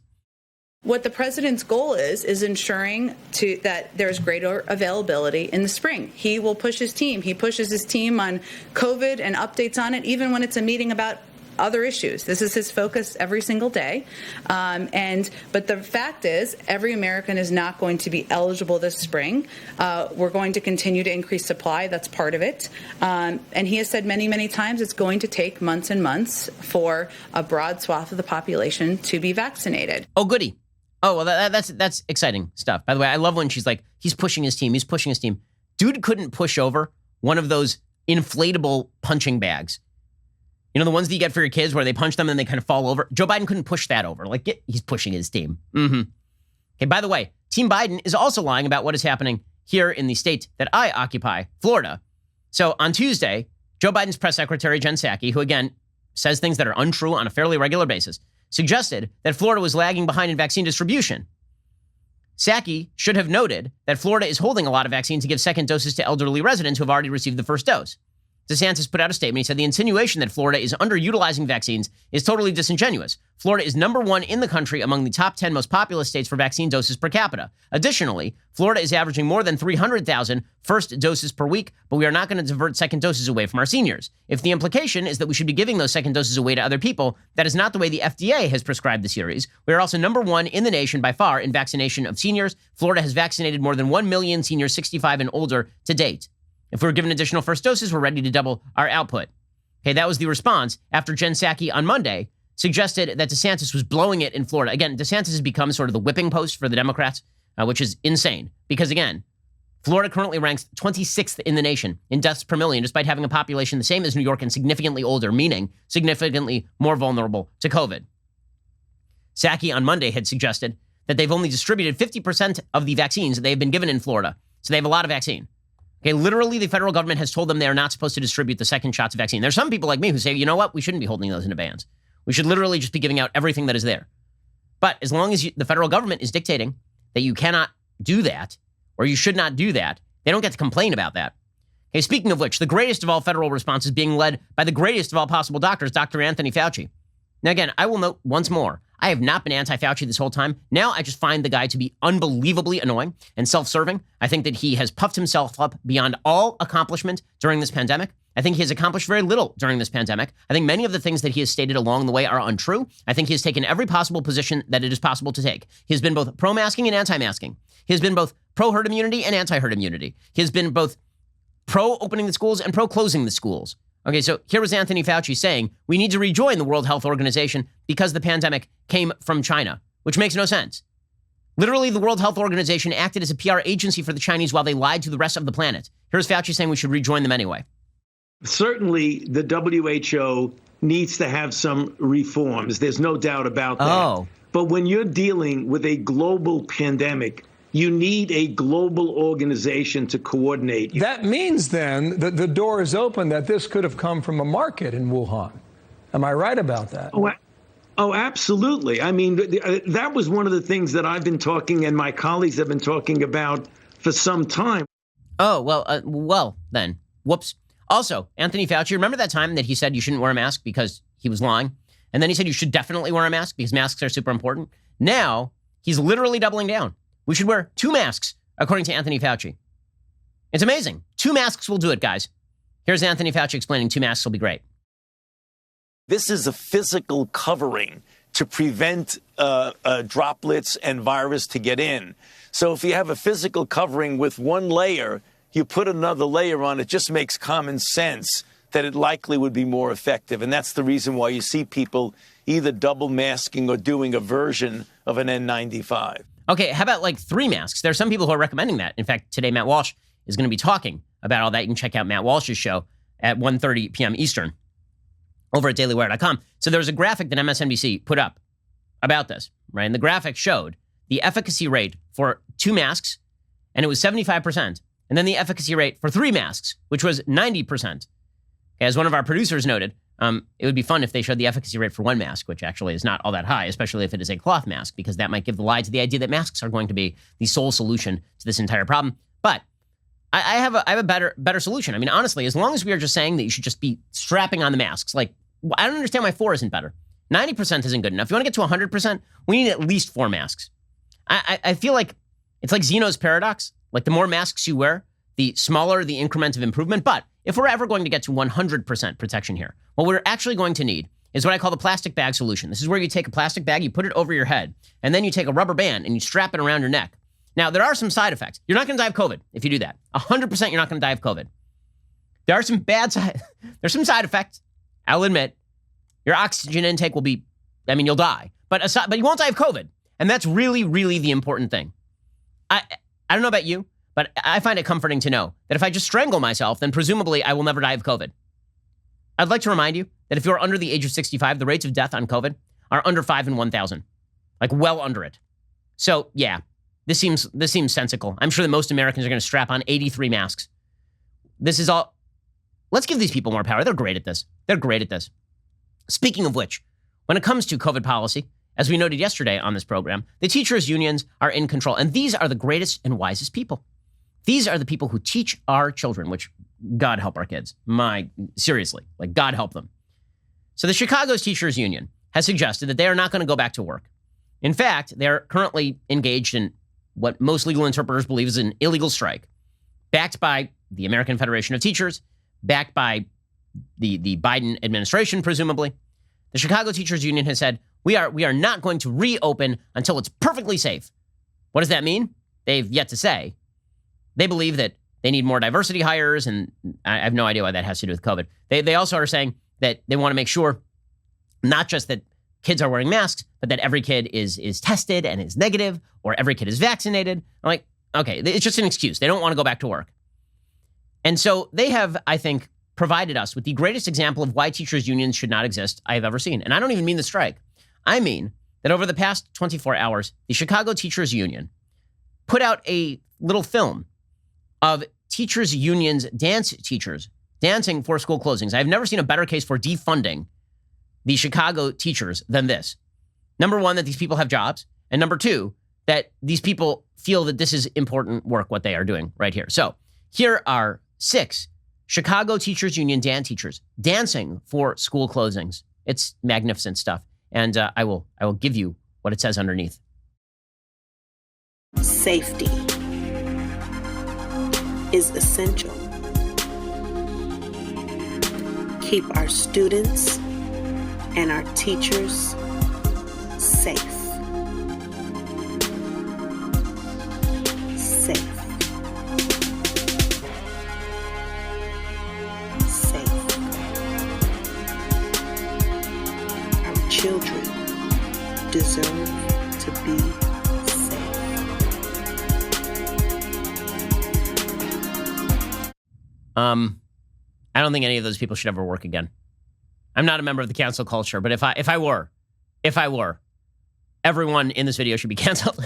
What the president's goal is ensuring that there's greater availability in the spring. He will push his team. He pushes his team on COVID and updates on it, even when it's a meeting about other issues. This is his focus every single day. But the fact is, every American is not going to be eligible this spring. We're going to continue to increase supply. That's part of it. And he has said many, many times it's going to take months and months for a broad swath of the population to be vaccinated. Oh, goody. Oh, well, that's exciting stuff. By the way, I love when she's like, he's pushing his team. He's pushing his team. Dude couldn't push over one of those inflatable punching bags. You know, the ones that you get for your kids where they punch them and they kind of fall over? Joe Biden couldn't push that over. He's pushing his team. Okay, by the way, Team Biden is also lying about what is happening here in the state that I occupy, Florida. So on Tuesday, Joe Biden's press secretary, Jen Psaki, who again says things that are untrue on a fairly regular basis, suggested that Florida was lagging behind in vaccine distribution. Psaki should have noted that Florida is holding a lot of vaccine to give second doses to elderly residents who have already received the first dose. DeSantis put out a statement. He said the insinuation that Florida is underutilizing vaccines is totally disingenuous. Florida is number one in the country among the top 10 most populous states for vaccine doses per capita. Additionally, Florida is averaging more than 300,000 first doses per week, but we are not going to divert second doses away from our seniors. If the implication is that we should be giving those second doses away to other people, that is not the way the FDA has prescribed the series. We are also number one in the nation by far in vaccination of seniors. Florida has vaccinated more than 1 million seniors 65 and older to date. If we're given additional first doses, we're ready to double our output. Okay, that was the response after Jen Psaki on Monday suggested that DeSantis was blowing it in Florida. Again, DeSantis has become sort of the whipping post for the Democrats, which is insane. Because again, Florida currently ranks 26th in the nation in deaths per million, despite having a population the same as New York and significantly older, meaning significantly more vulnerable to COVID. Psaki on Monday had suggested that they've only distributed 50% of the vaccines that they've been given in Florida. So they have a lot of vaccine. Okay, literally, the federal government has told them they are not supposed to distribute the second shots of vaccine. There's some people like me who say, you know what? We shouldn't be holding those in abeyance. We should literally just be giving out everything that is there. But as long as the federal government is dictating that you cannot do that, or you should not do that, they don't get to complain about that. Okay, speaking of which, the greatest of all federal responses being led by the greatest of all possible doctors, Dr. Anthony Fauci. Now, again, I will note once more, I have not been anti-Fauci this whole time. Now I just find the guy to be unbelievably annoying and self-serving. I think that he has puffed himself up beyond all accomplishment during this pandemic. I think he has accomplished very little during this pandemic. I think many of the things that he has stated along the way are untrue. I think he has taken every possible position that it is possible to take. He has been both pro-masking and anti-masking. He has been both pro-herd immunity and anti-herd immunity. He has been both pro-opening the schools and pro-closing the schools. Okay, so here was Anthony Fauci saying we need to rejoin the World Health Organization because the pandemic came from China, which makes no sense. Literally, the World Health Organization acted as a PR agency for the Chinese while they lied to the rest of the planet. Here's Fauci saying we should rejoin them anyway. Certainly, the WHO needs to have some reforms. There's no doubt about that. But when you're dealing with a global pandemic, you need a global organization to coordinate. That means then that the door is open that this could have come from a market in Wuhan. Am I right about that? Oh, absolutely. I mean, that was one of the things that I've been talking and my colleagues have been talking about for some time. Oh, well, then. Whoops. Also, Anthony Fauci, remember that time that he said you shouldn't wear a mask because he was lying? And then he said you should definitely wear a mask because masks are super important. Now, he's literally doubling down. We should wear 2 masks, according to Anthony Fauci. It's amazing. 2 masks will do it, guys. Here's Anthony Fauci explaining 2 masks will be great. This is a physical covering to prevent droplets and virus to get in. So if you have a physical covering with one layer, you put another layer on, it just makes common sense that it likely would be more effective. And that's the reason why you see people either double masking or doing a version of an N95. Okay, how about like 3 masks? There are some people who are recommending that. In fact, today Matt Walsh is going to be talking about all that. You can check out Matt Walsh's show at 1:30 p.m. Eastern over at dailywire.com. So there was a graphic that MSNBC put up about this, right? And the graphic showed the efficacy rate for 2 masks, and it was 75%. And then the efficacy rate for 3 masks, which was 90%. As one of our producers noted, it would be fun if they showed the efficacy rate for 1 mask, which actually is not all that high, especially if it is a cloth mask, because that might give the lie to the idea that masks are going to be the sole solution to this entire problem. But I have a better solution. I mean, honestly, as long as we are just saying that you should just be strapping on the masks, like, I don't understand why 4 isn't better. 90% isn't good enough. If you want to get to 100%, we need at least 4 masks. I feel like it's like Zeno's paradox. Like, the more masks you wear, the smaller the increment of improvement. But if we're ever going to get to 100% protection here, what we're actually going to need is what I call the plastic bag solution. This is where you take a plastic bag, you put it over your head, and then you take a rubber band and you strap it around your neck. Now, there are some side effects. You're not going to die of COVID if you do that. 100% you're not going to die of COVID. There are some there's some side effects. I'll admit, your oxygen intake will be, you'll die. But you won't die of COVID. And that's really, really the important thing. I don't know about you, but I find it comforting to know that if I just strangle myself, then presumably I will never die of COVID. I'd like to remind you that if you're under the age of 65, the rates of death on COVID are under 5 in 1,000, like well under it. So yeah, this seems sensical. I'm sure that most Americans are going to strap on 83 masks. This is all. Let's give these people more power. They're great at this. They're great at this. Speaking of which, when it comes to COVID policy, as we noted yesterday on this program, the teachers' unions are in control. And these are the greatest and wisest people. These are the people who teach our children, which God help our kids. Seriously, like God help them. So the Chicago's teachers' union has suggested that they are not going to go back to work. In fact, they're currently engaged in what most legal interpreters believe is an illegal strike, backed by the American Federation of Teachers, backed by the Biden administration, presumably. The Chicago Teachers Union has said, we are not going to reopen until it's perfectly safe. What does that mean? They've yet to say. They believe that they need more diversity hires, and I have no idea why that has to do with COVID. They also are saying that they want to make sure not just that kids are wearing masks, but that every kid is tested and is negative, or every kid is vaccinated. I'm like, okay, it's just an excuse. They don't want to go back to work. And so they have, I think, provided us with the greatest example of why teachers' unions should not exist I have ever seen. And I don't even mean the strike. I mean that over the past 24 hours, the Chicago Teachers Union put out a little film of teachers' unions, dance teachers, dancing for school closings. I've never seen a better case for defunding the Chicago teachers than this. Number one, that these people have jobs. And number two, that these people feel that this is important work, what they are doing right here. So here are 6 Chicago Teachers Union dance teachers dancing for school closings. It's magnificent stuff. And I will give you what it says underneath. Safety is essential. Keep our students and our teachers safe. Safe. Children deserve to be safe. I don't think any of those people should ever work again. I'm not a member of the cancel culture, but if I were, everyone in this video should be canceled.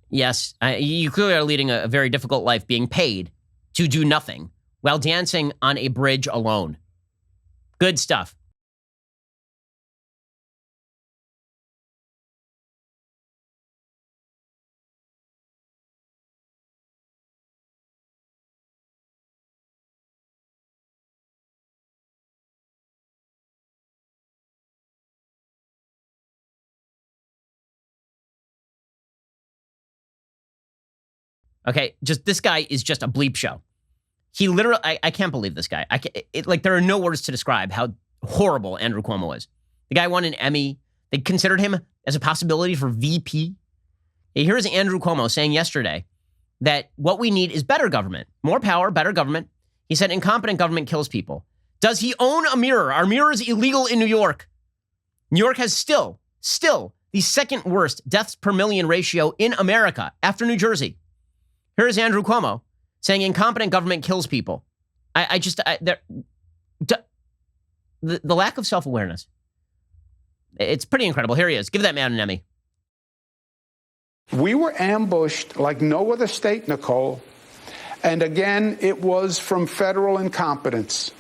Yes, you clearly are leading a very difficult life, being paid to do nothing while dancing on a bridge alone. Good stuff. Okay, just this guy is just a bleep show. He literally, I can't believe this guy. There are no words to describe how horrible Andrew Cuomo is. The guy won an Emmy. They considered him as a possibility for VP. Here's Andrew Cuomo saying yesterday that what we need is better government, more power, better government. He said incompetent government kills people. Does he own a mirror? Our mirror is illegal in New York. New York has still the second worst deaths per million ratio in America after New Jersey. Here's Andrew Cuomo saying incompetent government kills people. The lack of self-awareness. It's pretty incredible. Here he is. Give that man an Emmy. We were ambushed like no other state, Nicole. And again, it was from federal incompetence.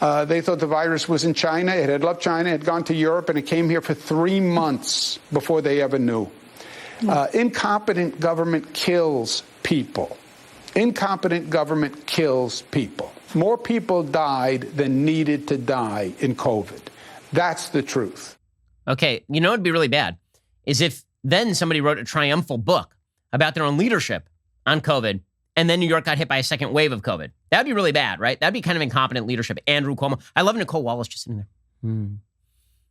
They thought the virus was in China. It had left China, it had gone to Europe, and it came here for 3 months before they ever knew. Incompetent government kills people. Incompetent government kills people. More people died than needed to die in COVID. That's the truth. Okay, you know what would be really bad is if then somebody wrote a triumphal book about their own leadership on COVID and then New York got hit by a second wave of COVID. That'd be really bad, right? That'd be kind of incompetent leadership. Andrew Cuomo. I love Nicole Walsh just sitting there.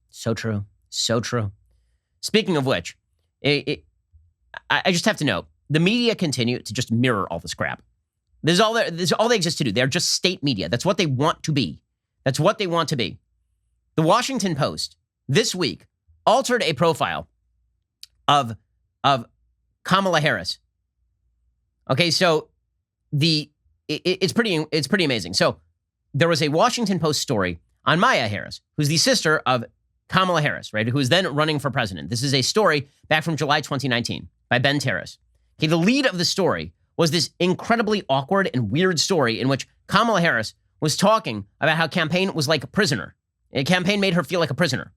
So true. So true. Speaking of which, I just have to note, the media continue to just mirror all this crap. This is all they exist to do. They're just state media. That's what they want to be. That's what they want to be. The Washington Post this week altered a profile of Kamala Harris. Okay, so it's pretty amazing. So there was a Washington Post story on Maya Harris, who's the sister of Kamala Harris, right, who is then running for president. This is a story back from July 2019 by Ben Terrace. Okay, the lead of the story was this incredibly awkward and weird story in which Kamala Harris was talking about how campaign was like a prisoner. A campaign made her feel like a prisoner.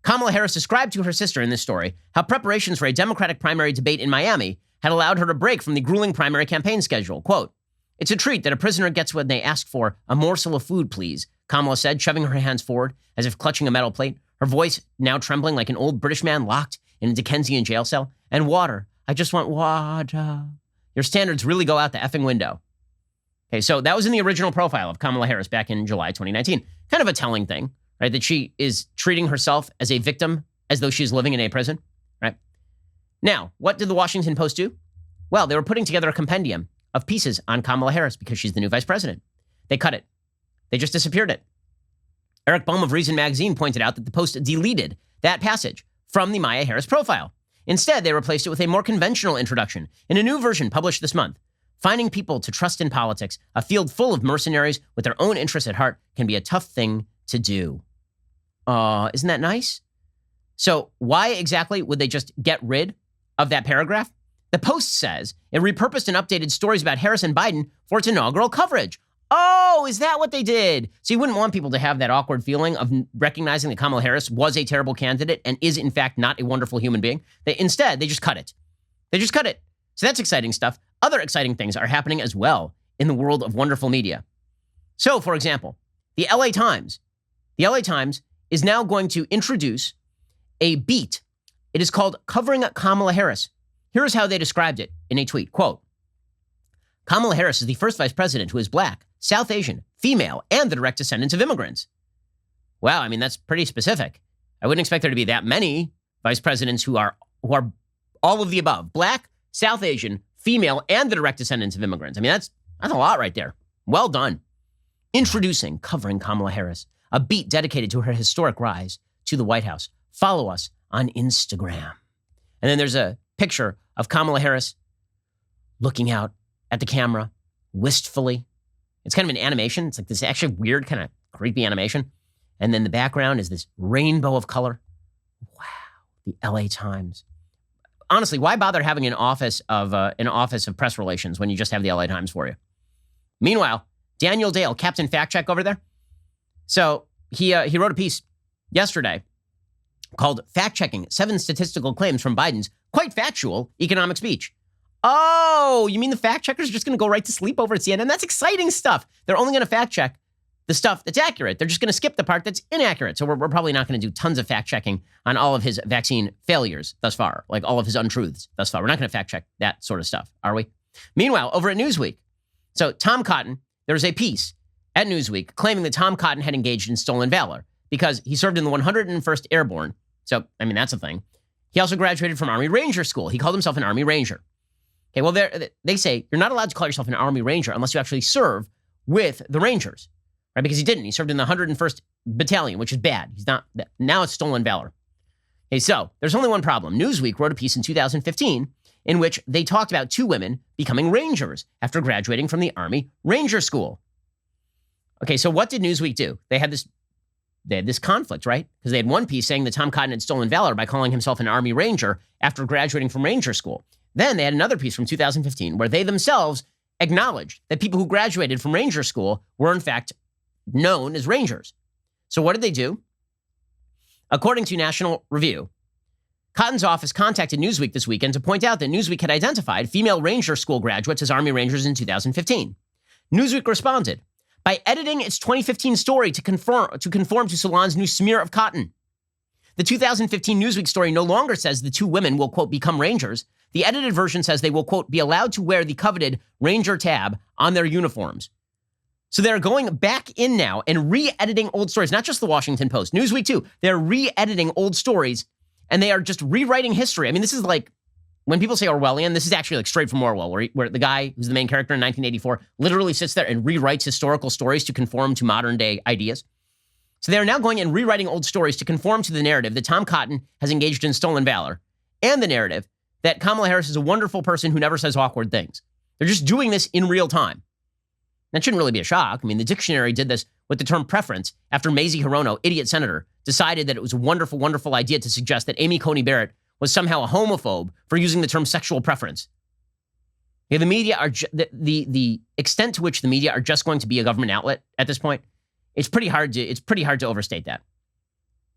Kamala Harris described to her sister in this story how preparations for a Democratic primary debate in Miami had allowed her to break from the grueling primary campaign schedule. Quote, "It's a treat that a prisoner gets when they ask for a morsel of food, please," Kamala said, shoving her hands forward as if clutching a metal plate, her voice now trembling like an old British man locked in a Dickensian jail cell. "And water. I just want water." Your standards really go out the effing window. Okay, so that was in the original profile of Kamala Harris back in July 2019. Kind of a telling thing, right? That she is treating herself as a victim as though she's living in a prison, right? Now, what did the Washington Post do? Well, they were putting together a compendium of pieces on Kamala Harris because she's the new vice president. They cut it. They just disappeared it. Eric Boehm of Reason Magazine pointed out that the Post deleted that passage from the Maya Harris profile. Instead, they replaced it with a more conventional introduction in a new version published this month. Finding people to trust in politics, a field full of mercenaries with their own interests at heart, can be a tough thing to do. Isn't that nice? So why exactly would they just get rid of that paragraph? The Post says it repurposed and updated stories about Harris and Biden for its inaugural coverage. Oh, is that what they did? So you wouldn't want people to have that awkward feeling of recognizing that Kamala Harris was a terrible candidate and is, in fact, not a wonderful human being. Instead, they just cut it. They just cut it. So that's exciting stuff. Other exciting things are happening as well in the world of wonderful media. So, for example, the LA Times is now going to introduce a beat. It is called Covering Kamala Harris. Here's how they described it in a tweet. Quote, "Kamala Harris is the first vice president who is Black, South Asian, female, and the direct descendants of immigrants." Wow, I mean, that's pretty specific. I wouldn't expect there to be that many vice presidents who are all of the above. Black, South Asian, female, and the direct descendants of immigrants. I mean, that's a lot right there. Well done. Introducing Covering Kamala Harris, a beat dedicated to her historic rise to the White House. Follow us on Instagram. And then there's a picture of Kamala Harris looking out at the camera wistfully. It's kind of an animation. It's like this actually weird, kind of creepy animation. And then the background is this rainbow of color. Wow, the LA Times. Honestly, why bother having an office of press relations when you just have the LA Times for you? Meanwhile, Daniel Dale, Captain Fact Check over there. So he wrote a piece yesterday called "Fact Checking 7 Statistical Claims from Biden's Quite Factual Economic Speech." Oh, you mean the fact checkers are just going to go right to sleep over at CNN? That's exciting stuff. They're only going to fact check the stuff that's accurate. They're just going to skip the part that's inaccurate. So we're probably not going to do tons of fact checking on all of his vaccine failures thus far, like all of his untruths thus far. We're not going to fact check that sort of stuff, are we? Meanwhile, over at Newsweek, so Tom Cotton, there's a piece at Newsweek claiming that Tom Cotton had engaged in stolen valor because he served in the 101st Airborne. So, I mean, that's a thing. He also graduated from Army Ranger School. He called himself an Army Ranger. Okay, well, they say you're not allowed to call yourself an Army Ranger unless you actually serve with the Rangers, right? Because he didn't. He served in the 101st Battalion, which is bad. He's not. Now it's stolen valor. Okay, so there's only one problem. Newsweek wrote a piece in 2015 in which they talked about 2 women becoming Rangers after graduating from the Army Ranger School. Okay, so what did Newsweek do? They had this conflict, right? Because they had one piece saying that Tom Cotton had stolen valor by calling himself an Army Ranger after graduating from Ranger School. Then they had another piece from 2015 where they themselves acknowledged that people who graduated from Ranger School were in fact known as Rangers. So what did they do? According to National Review, Cotton's office contacted Newsweek this weekend to point out that Newsweek had identified female Ranger School graduates as Army Rangers in 2015. Newsweek responded by editing its 2015 story to conform to Salon's new smear of cotton. The 2015 Newsweek story no longer says the 2 women will, quote, become Rangers. The edited version says they will, quote, be allowed to wear the coveted Ranger tab on their uniforms. So they're going back in now and re-editing old stories, not just the Washington Post, Newsweek too. They're re-editing old stories and they are just rewriting history. I mean, this is like, when people say Orwellian, this is actually like straight from Orwell, where the guy who's the main character in 1984 literally sits there and rewrites historical stories to conform to modern day ideas. So they are now going and rewriting old stories to conform to the narrative that Tom Cotton has engaged in stolen valor and the narrative that Kamala Harris is a wonderful person who never says awkward things. They're just doing this in real time. That shouldn't really be a shock. I mean, the dictionary did this with the term preference after Mazie Hirono, idiot senator, decided that it was a wonderful, wonderful idea to suggest that Amy Coney Barrett was somehow a homophobe for using the term sexual preference. Yeah, the media are, the extent to which the media are just going to be a government outlet at this point, it's pretty hard to overstate that.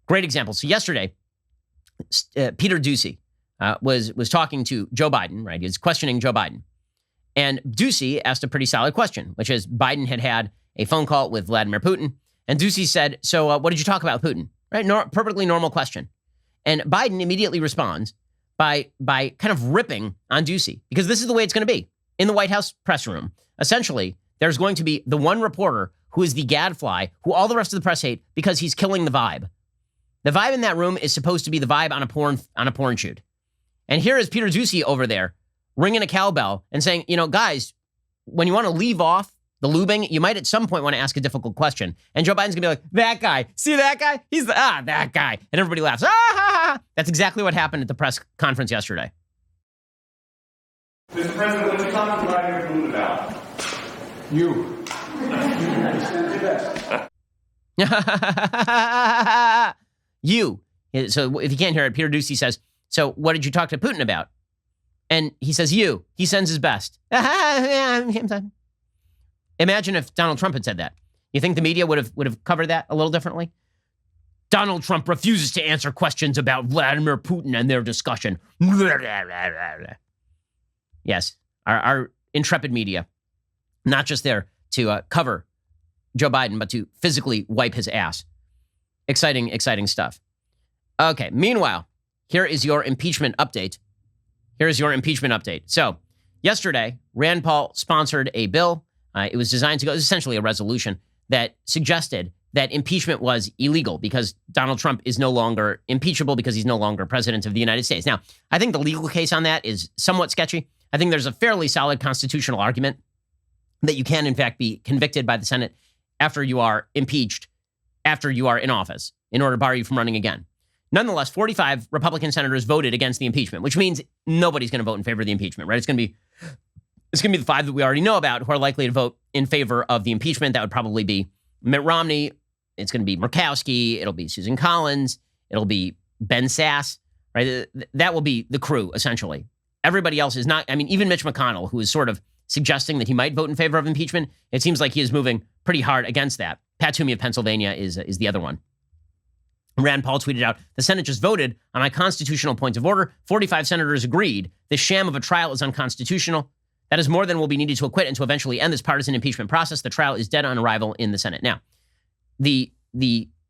Great example. So yesterday, Peter Doocy was talking to Joe Biden, right? He was questioning Joe Biden. And Doocy asked a pretty solid question, which is Biden had a phone call with Vladimir Putin. And Doocy said, so what did you talk about with Putin? Right? Perfectly normal question. And Biden immediately responds by kind of ripping on Doocy, because this is the way it's going to be in the White House press room. Essentially, there's going to be the one reporter who is the gadfly, who all the rest of the press hate because he's killing the vibe. The vibe in that room is supposed to be the vibe on a porn shoot. And here is Peter Doocy over there ringing a cowbell and saying, you know, guys, when you want to leave off the lubing, you might at some point want to ask a difficult question. And Joe Biden's going to be like, that guy, see that guy? He's that guy. And everybody laughs. Ah, ha, ha. That's exactly what happened at the press conference yesterday. Mr. President, what are you talking about your food about? You. You. So if you can't hear it, Peter Doocy says, so what did you talk to Putin about? And he says, you. He sends his best. Imagine if Donald Trump had said that. You think the media would have covered that a little differently? Donald Trump refuses to answer questions about Vladimir Putin and their discussion. Yes, our intrepid media, not just there to cover Joe Biden, but to physically wipe his ass. Exciting, exciting stuff. Okay, meanwhile, here is your impeachment update. So, yesterday, Rand Paul sponsored a bill. It was designed to go, essentially a resolution that suggested that impeachment was illegal because Donald Trump is no longer impeachable because he's no longer president of the United States. Now, I think the legal case on that is somewhat sketchy. I think there's a fairly solid constitutional argument that you can, in fact, be convicted by the Senate after you are impeached, after you are in office, in order to bar you from running again. Nonetheless, 45 Republican senators voted against the impeachment, which means nobody's going to vote in favor of the impeachment, right? It's going to be the 5 that we already know about who are likely to vote in favor of the impeachment. That would probably be Mitt Romney. It's going to be Murkowski. It'll be Susan Collins. It'll be Ben Sass, right? That will be the crew, essentially. Everybody else is not. I mean, even Mitch McConnell, who is sort of suggesting that he might vote in favor of impeachment, it seems like he is moving pretty hard against that. Pat Toomey of Pennsylvania is the other one. Rand Paul tweeted out, the Senate just voted on a constitutional point of order. 45 senators agreed. The sham of a trial is unconstitutional. That is more than will be needed to acquit and to eventually end this partisan impeachment process. The trial is dead on arrival in the Senate. Now, the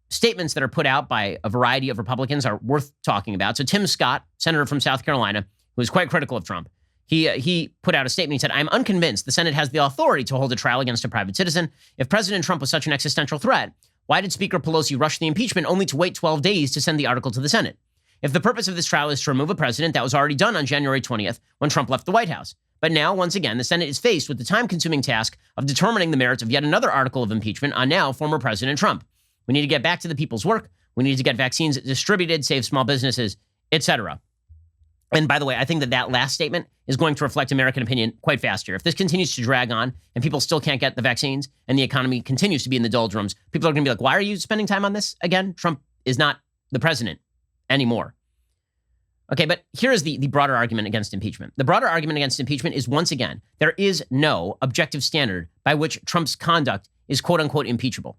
statements that are put out by a variety of Republicans are worth talking about. So Tim Scott, senator from South Carolina, who is quite critical of Trump, he put out a statement. He said, I'm unconvinced the Senate has the authority to hold a trial against a private citizen. If President Trump was such an existential threat, why did Speaker Pelosi rush the impeachment only to wait 12 days to send the article to the Senate? If the purpose of this trial is to remove a president, that was already done on January 20th when Trump left the White House. But now, once again, the Senate is faced with the time-consuming task of determining the merits of yet another article of impeachment on now former President Trump. We need to get back to the people's work. We need to get vaccines distributed, save small businesses, etc. And by the way, I think that last statement is going to reflect American opinion quite fast here. If this continues to drag on and people still can't get the vaccines and the economy continues to be in the doldrums, people are going to be like, why are you spending time on this again? Trump is not the president anymore. Okay, but here is the broader argument against impeachment. The broader argument against impeachment is, once again, there is no objective standard by which Trump's conduct is quote unquote impeachable.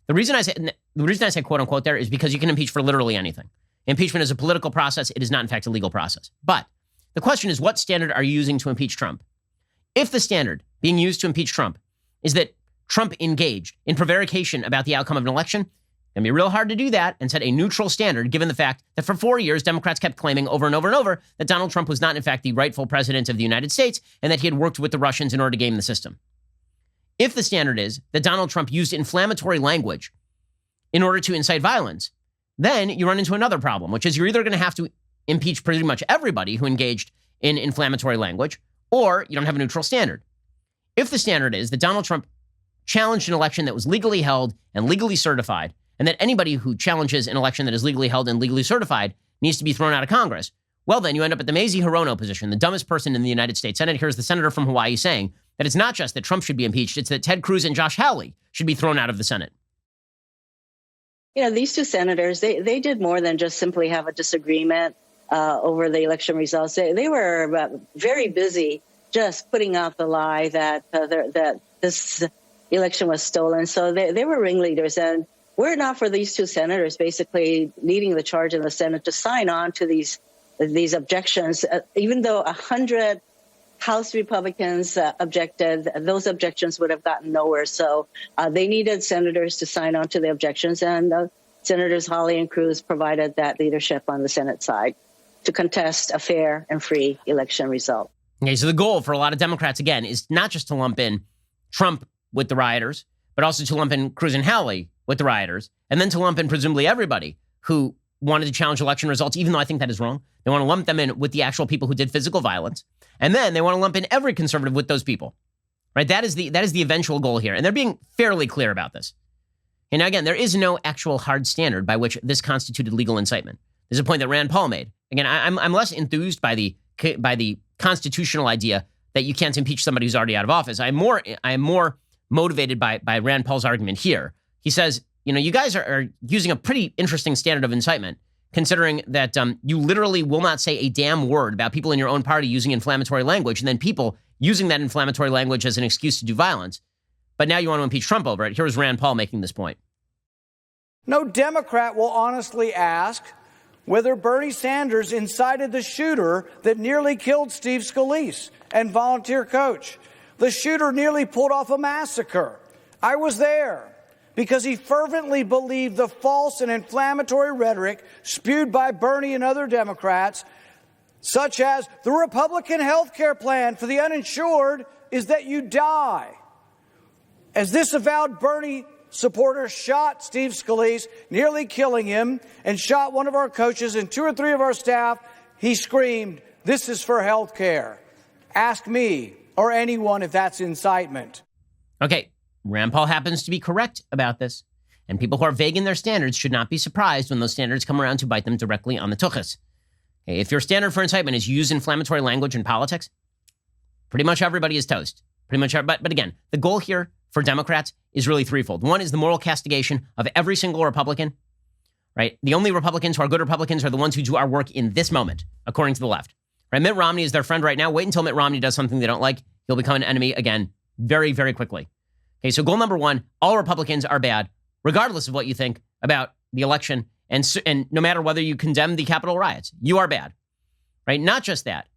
The reason I say quote unquote there is because you can impeach for literally anything. Impeachment is a political process. It is not, in fact, a legal process. But the question is, what standard are you using to impeach Trump? If the standard being used to impeach Trump is that Trump engaged in prevarication about the outcome of an election, It'd be real hard to do that and set a neutral standard, given the fact that for 4 years, Democrats kept claiming over and over and over that Donald Trump was not, in fact, the rightful president of the United States and that he had worked with the Russians in order to game the system. If the standard is that Donald Trump used inflammatory language in order to incite violence, then you run into another problem, which is you're either going to have to impeach pretty much everybody who engaged in inflammatory language, or you don't have a neutral standard. If the standard is that Donald Trump challenged an election that was legally held and legally certified, and that anybody who challenges an election that is legally held and legally certified needs to be thrown out of Congress, well, then you end up at the Mazie Hirono position, the dumbest person in the United States Senate. Here's the senator from Hawaii saying that it's not just that Trump should be impeached, it's that Ted Cruz and Josh Hawley should be thrown out of the Senate. You know, these two senators, they did more than just simply have a disagreement over the election results. They were very busy just putting out the lie that this election was stolen. So they were ringleaders. And were it not for these two senators basically leading the charge in the Senate to sign on to these objections, even though 100 House Republicans objected, those objections would have gotten nowhere. So they needed senators to sign on to the objections, and Senators Hawley and Cruz provided that leadership on the Senate side to contest a fair and free election result. Okay, so the goal for a lot of Democrats, again, is not just to lump in Trump with the rioters, but also to lump in Cruz and Hawley with the rioters, and then to lump in presumably everybody who wanted to challenge election results, even though I think that is wrong. They want to lump them in with the actual people who did physical violence. And then they want to lump in every conservative with those people, right? That is the eventual goal here. And they're being fairly clear about this. And again, there is no actual hard standard by which this constituted legal incitement. There's a point that Rand Paul made. Again, I'm less enthused by the constitutional idea that you can't impeach somebody who's already out of office. I am more motivated by Rand Paul's argument here. He says, you know, you guys are using a pretty interesting standard of incitement, considering that you literally will not say a damn word about people in your own party using inflammatory language, and then people using that inflammatory language as an excuse to do violence. But now you want to impeach Trump over it. Here's Rand Paul making this point. No Democrat will honestly ask whether Bernie Sanders incited the shooter that nearly killed Steve Scalise and volunteer coach. The shooter nearly pulled off a massacre. I was there because he fervently believed the false and inflammatory rhetoric spewed by Bernie and other Democrats, such as the Republican health care plan for the uninsured is that you die. As this avowed Bernie supporter shot Steve Scalise, nearly killing him, and shot one of our coaches and 2 or 3 of our staff, he screamed, "This is for health care. Ask me or anyone if that's incitement." Okay, Rand Paul happens to be correct about this, and people who are vague in their standards should not be surprised when those standards come around to bite them directly on the tuchus. Okay, if your standard for incitement is use inflammatory language in politics, pretty much everybody is toast. Pretty much, but again, the goal here for Democrats is really threefold. One is the moral castigation of every single Republican, right? The only Republicans who are good Republicans are the ones who do our work in this moment, according to the left. Right? Mitt Romney is their friend right now. Wait until Mitt Romney does something they don't like. He'll become an enemy again very, very quickly. Okay, so goal number one, all Republicans are bad, regardless of what you think about the election, and no matter whether you condemn the Capitol riots, you are bad, right? Not just that.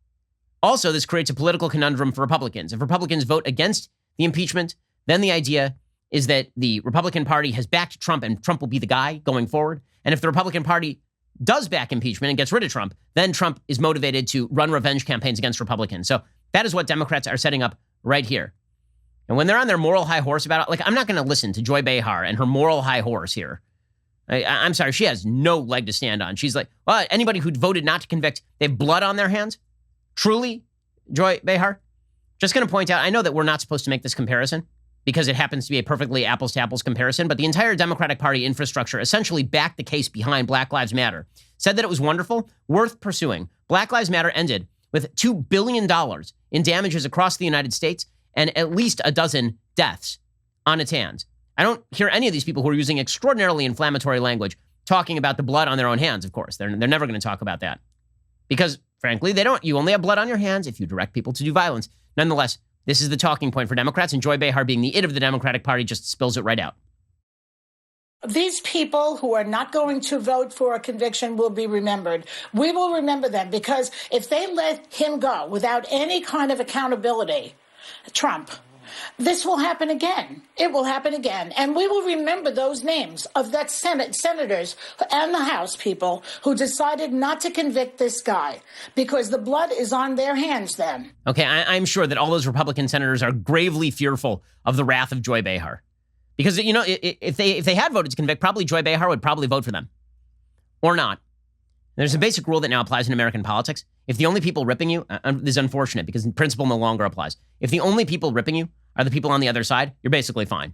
Also, this creates a political conundrum for Republicans. If Republicans vote against the impeachment, then the idea is that the Republican Party has backed Trump and Trump will be the guy going forward. And if the Republican Party does back impeachment and gets rid of Trump, then Trump is motivated to run revenge campaigns against Republicans. So that is what Democrats are setting up right here. And when they're on their moral high horse about it, like, I'm not going to listen to Joy Behar and her moral high horse here. I'm sorry, she has no leg to stand on. She's like, well, anybody who voted not to convict, they have blood on their hands? Truly, Joy Behar? Just going to point out, I know that we're not supposed to make this comparison because it happens to be a perfectly apples-to-apples comparison, but the entire Democratic Party infrastructure essentially backed the case behind Black Lives Matter, said that it was wonderful, worth pursuing. Black Lives Matter ended with $2 billion in damages across the United States and at least a dozen deaths on its hands. I don't hear any of these people who are using extraordinarily inflammatory language talking about the blood on their own hands, of course. They're never going to talk about that because, frankly, you only have blood on your hands if you direct people to do violence. Nonetheless, this is the talking point for Democrats, and Joy Behar, being the it of the Democratic Party, just spills it right out. These people who are not going to vote for a conviction will be remembered. We will remember them because if they let him go without any kind of accountability, Trump, this will happen again. It will happen again. And we will remember those names of that senators and the House people who decided not to convict this guy because the blood is on their hands then. Okay, I'm sure that all those Republican senators are gravely fearful of the wrath of Joy Behar. Because, you know, if they had voted to convict, probably Joy Behar would probably vote for them. Or not. There's a basic rule that now applies in American politics. If the only people ripping you, this is unfortunate because the principle no longer applies. If the only people ripping you are the people on the other side, you're basically fine.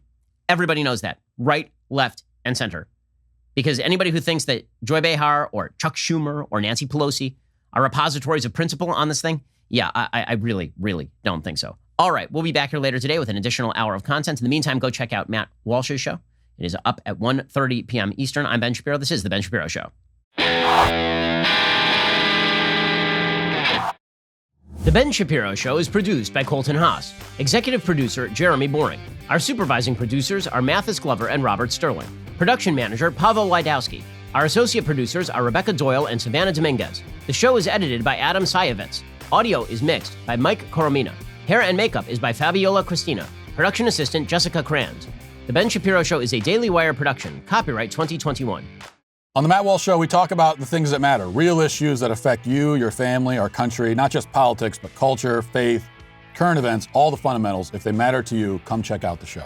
Everybody knows that. Right, left, and center. Because anybody who thinks that Joy Behar or Chuck Schumer or Nancy Pelosi are repositories of principle on this thing, yeah, I really, really don't think so. All right, we'll be back here later today with an additional hour of content. In the meantime, go check out Matt Walsh's show. It is up at 1:30 p.m. Eastern. I'm Ben Shapiro. This is The Ben Shapiro Show. The Ben Shapiro Show is produced by Colton Haas. Executive producer, Jeremy Boring. Our supervising producers are Mathis Glover and Robert Sterling. Production manager, Pavel Wydowski. Our associate producers are Rebecca Doyle and Savannah Dominguez. The show is edited by Adam Sayevitz. Audio is mixed by Mike Coromina. Hair and makeup is by Fabiola Cristina. Production assistant, Jessica Kranz. The Ben Shapiro Show is a Daily Wire production. Copyright 2021. On the Matt Walsh Show, we talk about the things that matter, real issues that affect you, your family, our country, not just politics, but culture, faith, current events, all the fundamentals. If they matter to you, come check out the show.